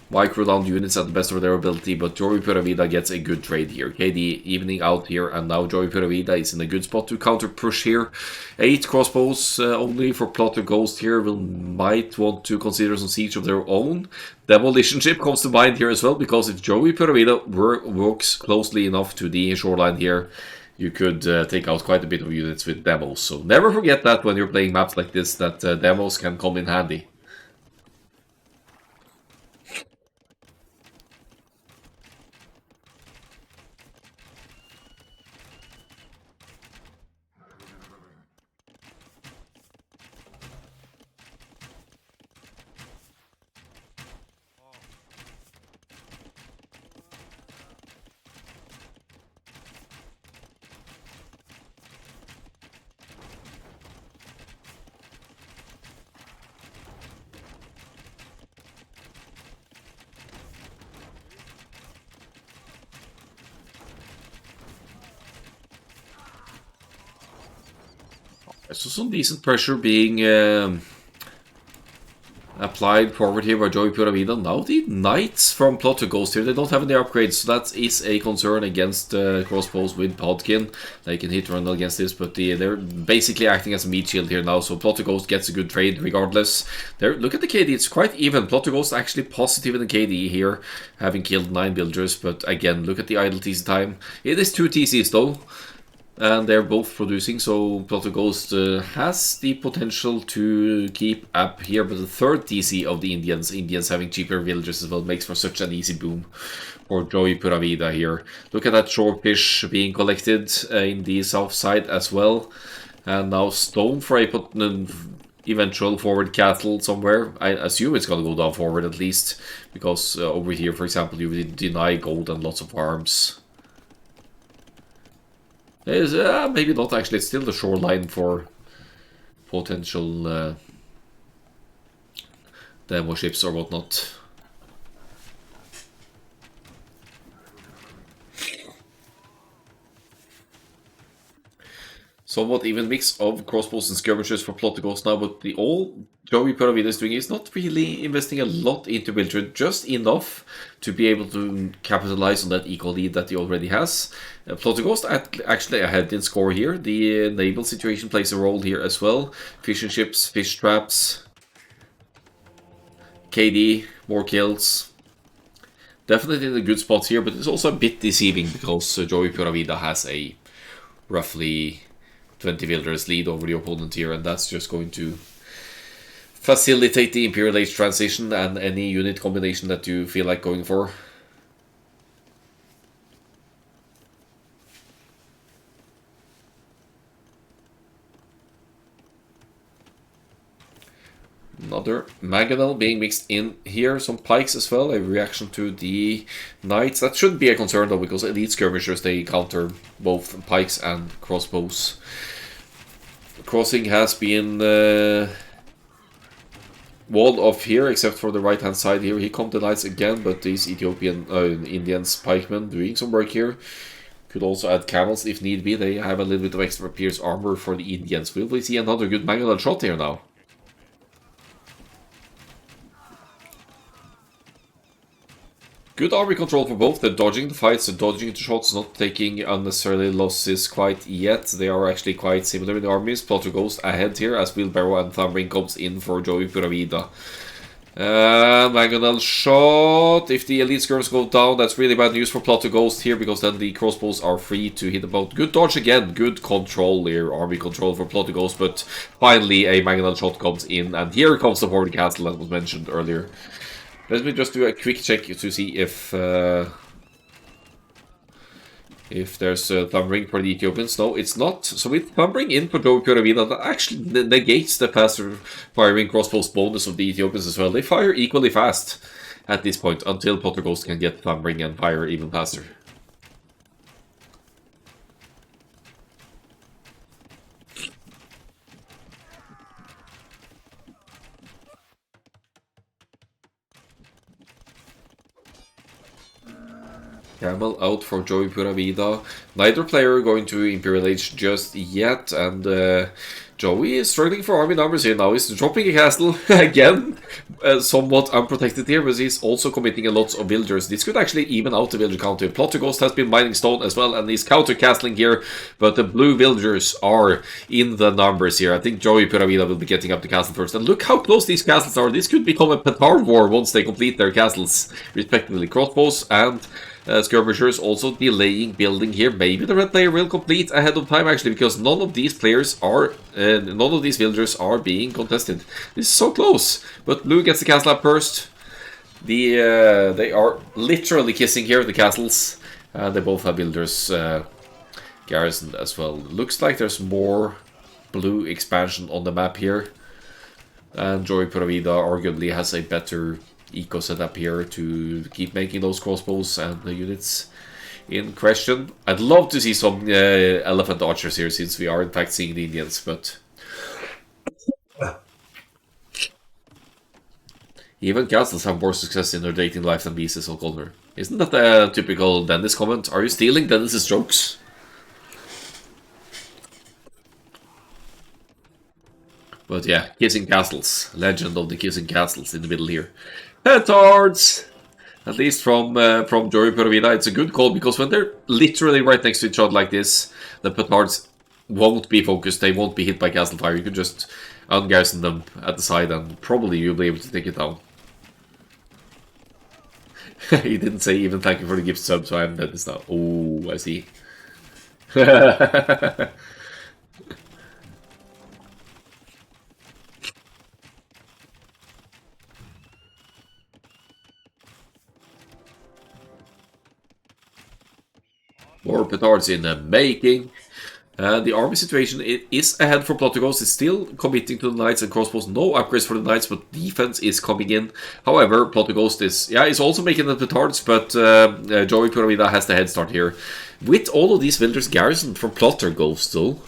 micro down units at the best of their ability, but Joey Pura Vida gets a good trade here. KD evening out here, and now Joey Pura Vida is in a good spot to counter push here. 8 crossbows only for Polterghost here. Might want to consider some siege of their own. Demolition ship comes to mind here as well, because if Joey Pura Vida works closely enough to the shoreline here, you could take out quite a bit of units with demos. So never forget that when you're playing maps like this, that demos can come in handy. So some decent pressure being applied forward here by Joey Pura Vida. Now the Knights from Polterghost here, they don't have any upgrades, so that is a concern against crossbows with Podkin. They can hit run against this, but they're basically acting as a meat shield here now, so Polterghost gets a good trade regardless. Look at the KD, it's quite even. Polterghost actually positive in the KD here, having killed 9 villagers, but again, look at the idle TC time. It is 2 TCs though. And they're both producing, so Polterghost has the potential to keep up here. But the third TC of the Indians having cheaper villagers as well, makes for such an easy boom for Joey Pura Vida here. Look at that shorefish being collected in the south side as well. And now stone for a eventual forward cattle somewhere. I assume it's going to go down forward at least, because over here, for example, you would deny gold and lots of arms. Maybe not actually, it's still the shoreline for potential demo ships or whatnot. Somewhat even mix of crossbows and skirmishers for Polterghost now, but all Joey Pura Vida is doing is not really investing a lot into military, just enough to be able to capitalize on that eco lead that he already has. Polterghost actually ahead in score here. The naval situation plays a role here as well. Fishing ships, fish traps, KD, more kills. Definitely in a good spot here, but it's also a bit deceiving because Joey Pura Vida has a roughly 20 villagers lead over the opponent here, and that's just going to facilitate the Imperial Age transition and any unit combination that you feel like going for. Another Mangonel being mixed in here, some pikes as well, a reaction to the Knights. That shouldn't be a concern though, because elite skirmishers, they counter both pikes and crossbows. Crossing has been walled off here, except for the right hand side here. Here come the Knights again, but these Ethiopian Indians pikemen doing some work here. Could also add camels if need be. They have a little bit of extra pierce armor for the Indians. Will we see another good Mangonel shot here now? Good army control for both. They're dodging the fights, they're dodging the shots, not taking unnecessarily losses quite yet. They are actually quite similar in the armies. Polterghost ahead here as Wheelbarrow and Thumbring comes in for Joey Pura Vida. Mangonel shot. If the elite skirms go down, that's really bad news for Plot to Ghost here, because then the crossbows are free to hit about. Good dodge again, good control here, army control for Plot to Ghost, but finally a Mangonel shot comes in, and here comes the forward castle that was mentioned earlier. Let me just do a quick check to see if there's a thumbring for the Ethiopians. No, it's not. So with thumbring in for Joey Puravina, that actually negates the faster firing crossbows bonus of the Ethiopians as well. They fire equally fast at this point until Potter Ghost can get thumbring and fire even faster. Camel out for Joey Puravida. Neither player going to Imperial Age just yet, and Joey is struggling for army numbers here now. He's dropping a castle again, somewhat unprotected here, but he's also committing a lot of villagers. This could actually even out the villager count here. Plotter Ghost has been mining stone as well, and he's counter-castling here, but the blue villagers are in the numbers here. I think Joey Puravida will be getting up the castle first. And look how close these castles are. This could become a petard war once they complete their castles, respectively. Crossbows and skirmishers also delaying building here. Maybe the red player will complete ahead of time actually, because none of these players are, none of these villagers are being contested. This is so close, but blue gets the castle up first. They are literally kissing here, the castles. They both have builders garrisoned as well. Looks like there's more blue expansion on the map here, and Joey Puravida arguably has a better eco setup here to keep making those crossbows and the units in question. I'd love to see some elephant archers here, since we are in fact seeing the Indians, but even castles have more success in their dating life than beasts, or colder. Isn't that a typical Dennis comment? Are you stealing Dennis's jokes? But yeah, kissing castles. Legend of the kissing castles in the middle here. Petards! At least from Joey Puravida, it's a good call, because when they're literally right next to each other like this, the petards won't be focused, they won't be hit by castle fire. You can just ungarrison them at the side and probably you'll be able to take it down. He didn't say even thank you for the gift sub, so I'm dead this now. Oh, I see. More petards in the making. The army situation is ahead for Plotter Ghost. It's still committing to the knights and crossbows. No upgrades for the knights, but defense is coming in. However, Plotter Ghost is also making the petards, but Joey Puravida has the head start here. With all of these villagers garrisoned from Plotter Ghost, though,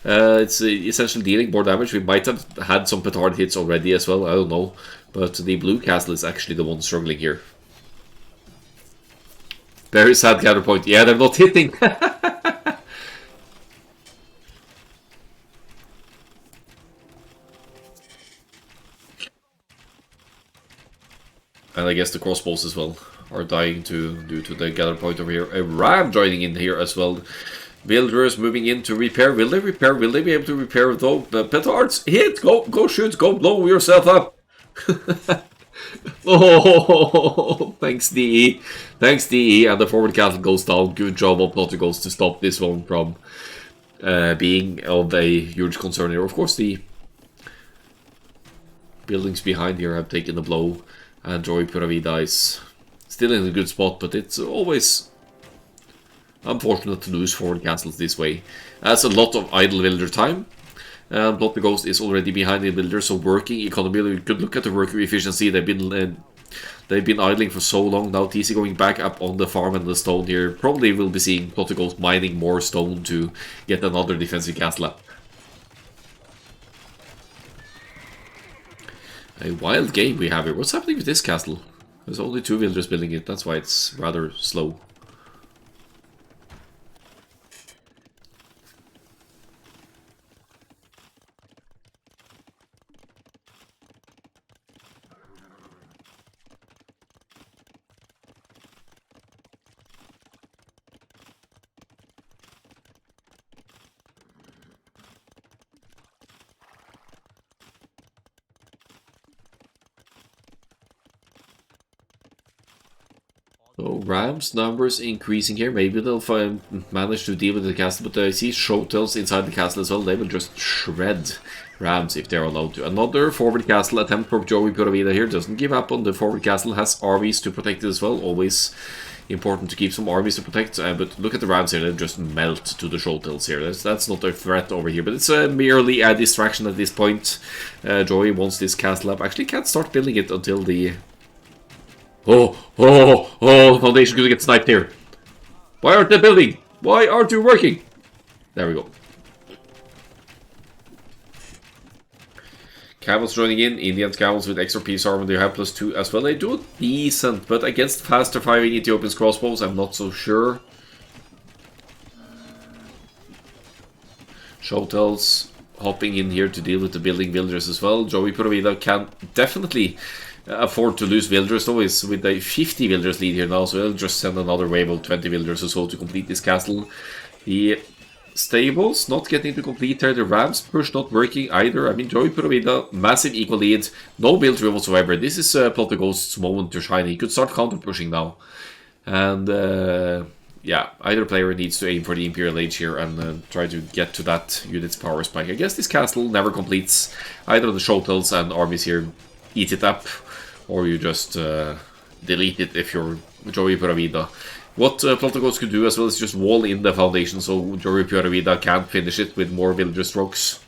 it's essentially dealing more damage. We might have had some petard hits already as well, I don't know. But the blue castle is actually the one struggling here. Very sad counterpoint. Yeah, they're not hitting. And I guess the crossbows as well are dying due to the gather point over here. A ram joining in here as well. Villagers moving in to repair. Will they repair? Will they be able to repair though? Petards, hit! Go shoot! Go blow yourself up! Oh, thanks DE. Thanks DE, and the forward castle goes down. Good job of Plotter Ghost to stop this one from being of a huge concern here. Of course, the buildings behind here have taken the blow, and Joey Puravida is still in a good spot, but it's always unfortunate to lose forward castles this way. That's a lot of idle villager time. And Plotter Ghost is already behind the builder, so working economy. We could look at the worker efficiency. They've been idling for so long now. TC going back up on the farm and the stone here. Probably will be seeing Plotter Ghost mining more stone to get another defensive castle up. A wild game we have here. What's happening with this castle? There's only 2 villagers building it. That's why it's rather slow. So Rams numbers increasing here. Maybe they'll manage to deal with the castle, but I see Showtails inside the castle as well. They will just shred Rams if they're allowed to. Another forward castle attempt for Joey Pura Vida here. Doesn't give up on the forward castle. Has armies to protect it as well. Always important to keep some armies to protect. But look at the Rams here. They just melt to the Showtails here. That's not a threat over here. But it's merely a distraction at this point. Joey wants this castle up. Actually can't start building it until the... Oh, the foundation could get sniped here. Why aren't they building? Why aren't you working? There we go. Camels joining in. Indian camels with extra piece armor. They have +2 as well. They do decent, but against faster firing Ethiopian crossbows, I'm not so sure. Showtails hopping in here to deal with the building villagers as well. Joey Pura Vida can definitely afford to lose villagers, though. Is with a 50 villagers lead here now, so he'll just send another wave of 20 villagers or so to complete this castle. The stables not getting to complete here. The Rams push not working either. I mean, Joey Pura Vida, massive equal lead, no build through whatsoever. This is Plot the Ghost's moment to shine. He could start counter pushing now, and yeah, either player needs to aim for the Imperial Age here and try to get to that unit's power spike. I guess this castle never completes. Either the Showtails and armies here eat it up, or you just delete it if you're Joey Pura Vida. What Plot the Ghost could do as well is just wall in the foundation so Joey Pura Vida can't finish it with more villager strokes.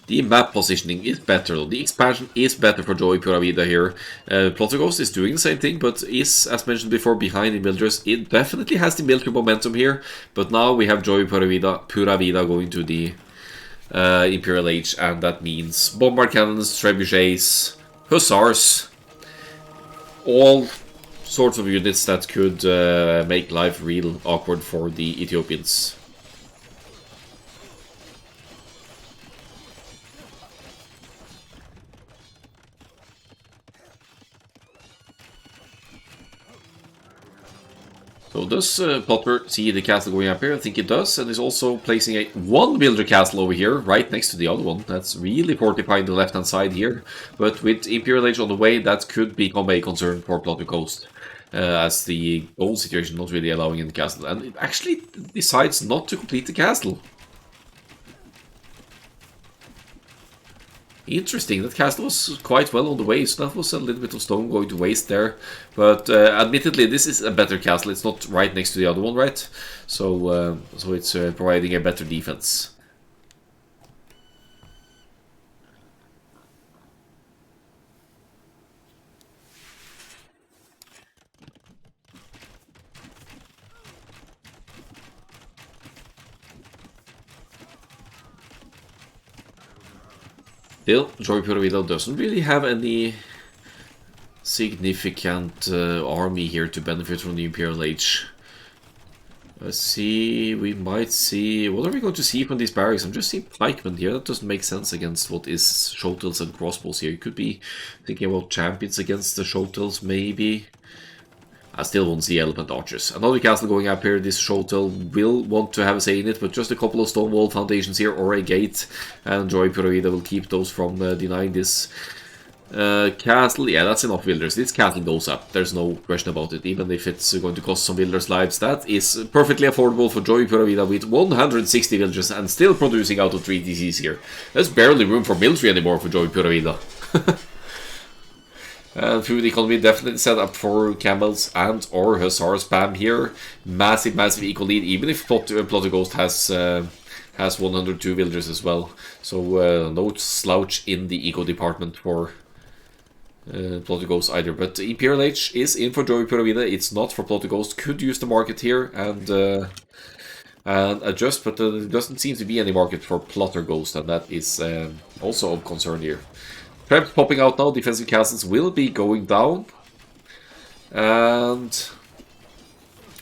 The map positioning is better though. The expansion is better for Joey Pura Vida here. Plot the Ghost is doing the same thing, but is, as mentioned before, behind in villagers. It definitely has the military momentum here, but now we have Joey Pura Vida going to the Imperial Age, and that means bombard cannons, trebuchets, hussars, all sorts of units that could make life real awkward for the Ethiopians. So does Potter see the castle going up here? I think it does, and he's also placing a one builder castle over here, right next to the other one. That's really fortifying the left-hand side here. But with Imperial Age on the way, that could become a concern for Plot the Coast, as the gold situation not really allowing in the castle. And it actually decides not to complete the castle. Interesting, that castle was quite well on the way, so that was a little bit of stone going to waste there. But admittedly, this is a better castle. It's not right next to the other one, right? So, so it's providing a better defense. Still, Joey Pura Vida doesn't really have any significant army here to benefit from the Imperial Age. Let's see, we might see... What are we going to see from these barracks? I'm just seeing pikemen here. That doesn't make sense against what is Showtails and crossbows here. You could be thinking about champions against the Showtails, maybe. I still won't see elephant archers. Another castle going up here. This Showtail will want to have a say in it, but just a couple of stone wall foundations here or a gate. And Joey Pura Vida will keep those from denying this castle. Yeah, that's enough villagers. This castle goes up. There's no question about it. Even if it's going to cost some villagers' lives, that is perfectly affordable for Joey Pura Vida with 160 villagers and still producing out of 3 DCs here. There's barely room for military anymore for Joey Pura Vida. Food economy definitely set up for camels and or hussar spam here. Massive equal lead, even if Plot the Ghost has 102 villagers as well. So no slouch in the eco department for Plot the Ghost either. But Imperial Age is in for Joey Pura Vida. It's not for Plot the Ghost. Could use the market here and adjust, but there doesn't seem to be any market for Plotter Ghost, and that is also of concern here. Traps popping out now, defensive castles will be going down. And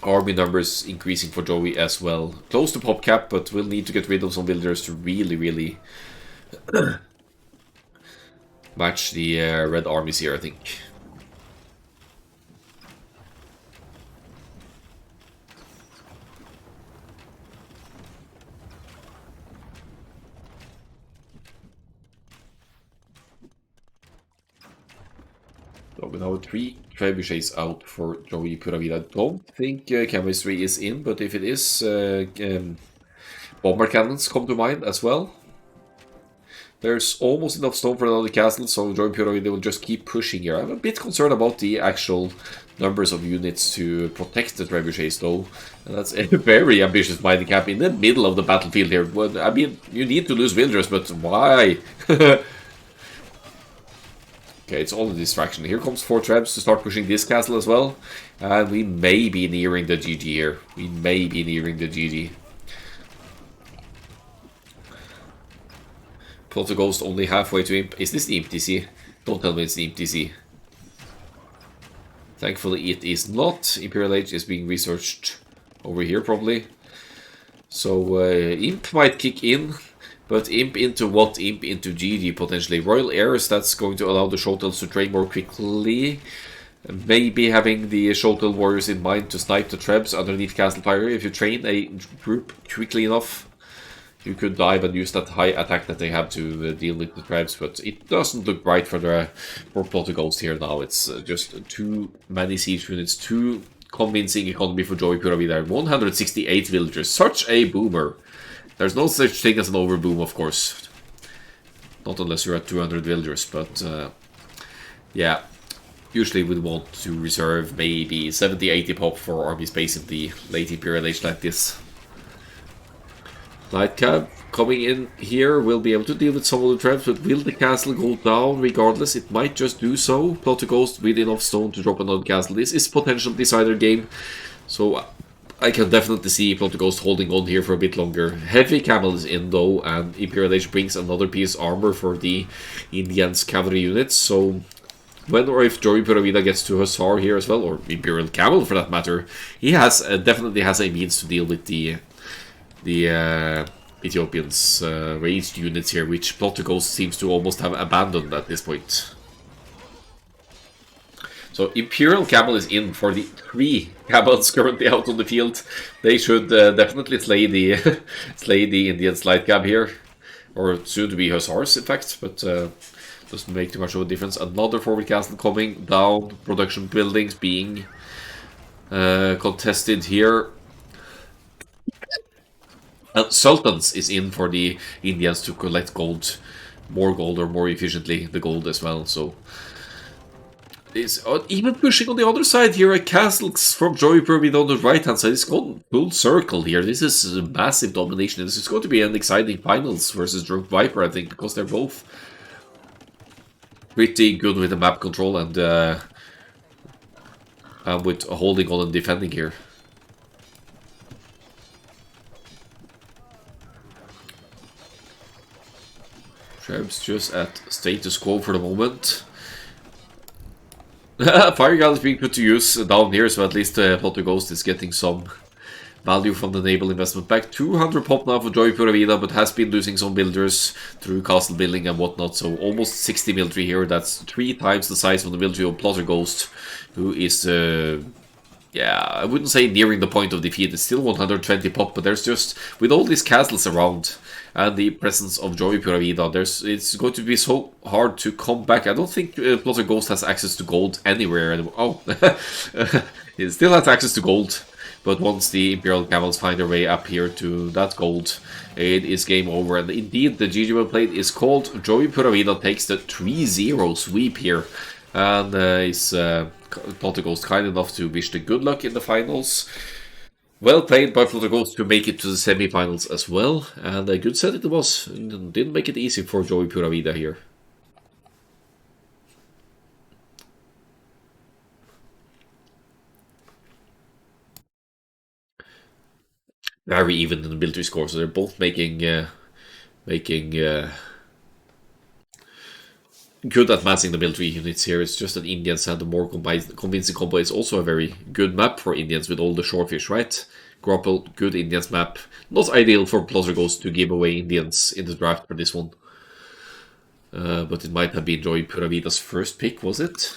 army numbers increasing for Joey as well. Close to pop cap, but we'll need to get rid of some villagers to really match the red armies here, I think. So we now have 3 trebuchets out for Joey Pura Vida. I don't think chemistry is in, but if it is, bomber cannons come to mind as well. There's almost enough stone for another castle, so Joey Pura Vida will just keep pushing here. I'm a bit concerned about the actual numbers of units to protect the trebuchets, though. And that's a very ambitious mining camp in the middle of the battlefield here. Well, I mean, you need to lose villagers, but why? Okay, it's all a distraction. Here comes 4 trebs to start pushing this castle as well. And we may be nearing the GG here. We may be nearing the GG. Plot Ghost only halfway to Imp. Is this the Imp DC? Don't tell me it's the Imp DC. Thankfully it is not. Imperial Age is being researched over here probably. So Imp might kick in. But Imp into what? Imp into GG potentially. Royal Heirs, that's going to allow the Shotels to train more quickly. Maybe having the Shotel warriors in mind to snipe the trebs underneath Castle Fire. If you train a group quickly enough, you could dive and use that high attack that they have to deal with the trebs. But it doesn't look bright for Plot Ghost here now. It's just too many siege units, too convincing economy for Joey Pura Vida. 168 villagers, such a boomer. There's no such thing as an overboom, of course. Not unless you're at 200 villagers, but yeah. Usually we'd want to reserve maybe 70-80 pop for army space in the late Imperial Age like this. Light cab coming in here will be able to deal with some of the traps, but will the castle go down regardless? It might just do so. Plot Ghost with enough stone to drop another castle. This is potential decider game, so I can definitely see Plot Ghost holding on here for a bit longer. Heavy camel is in though, and Imperial Age brings another piece of armor for the Indians cavalry units, so when or if Joey Pura Vida gets to Hussar here as well, or Imperial Camel for that matter, he has definitely has a means to deal with the Ethiopians' ranged units here, which Plot Ghost seems to almost have abandoned at this point. So Imperial Camel is in for the 3 camels currently out on the field. They should definitely slay the slay the Indian Light Cab here, or soon to be Hussars in fact, but doesn't make too much of a difference. Another forward castle coming down, production buildings being contested here. Sultans is in for the Indians to collect gold, more gold or more efficiently the gold as well. So it's even pushing on the other side here. A castle from Joey Pura Vida on the right hand side. It's gone full circle here. This is a massive domination. This is going to be an exciting finals versus Drunk Viper, I think, because they're both pretty good with the map control and with holding on and defending here. Trebs just at status quo for the moment. Fire Gal is being put to use down here, so at least Plot Ghost is getting some value from the naval investment back. 200 pop now for Joey Pura Vida, but has been losing some builders through castle building and whatnot, so almost 60 military here. That's 3 times the size of the military of Plot Ghost, who is, yeah, I wouldn't say nearing the point of defeat. It's still 120 pop, but there's just, with all these castles around, and the presence of Joey Pura Vida, it's going to be so hard to come back. I don't think Plot Ghost has access to gold anywhere anymore. Oh, it still has access to gold, but once the Imperial Camels find their way up here to that gold, it is game over. And indeed, the GG well played is called. Joey Pura Vida takes the 3-0 sweep here, and is Plot Ghost kind enough to wish the good luck in the finals. Well played by Plot Ghost to make it to the semi-finals as well, and a good set it was. Didn't make it easy for Joey Pura Vida here. Very even in the military score, so they're both making good at massing the military units here. It's just that Indians had the more convincing combo. It's also a very good map for Indians with all the shorefish, right? Grapple, good Indians map. Not ideal for Plot Ghost to give away Indians in the draft for this one. But it might have been Joey Pura Vida's first pick, was it?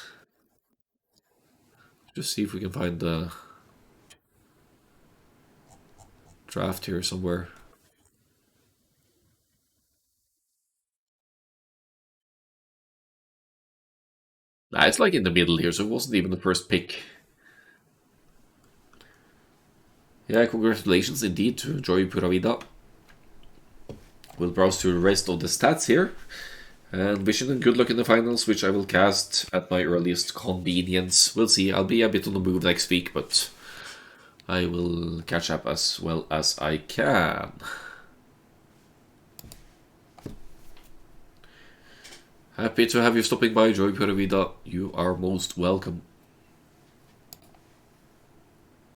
Just see if we can find the draft here somewhere. It's like in the middle here, so it wasn't even the first pick. Yeah, congratulations indeed to Joey Pura Vida. We'll browse through the rest of the stats here. And wishing them good luck in the finals, which I will cast at my earliest convenience. We'll see, I'll be a bit on the move next week, but I will catch up as well as I can. Happy to have you stopping by, Joey Pura Vida. You are most welcome.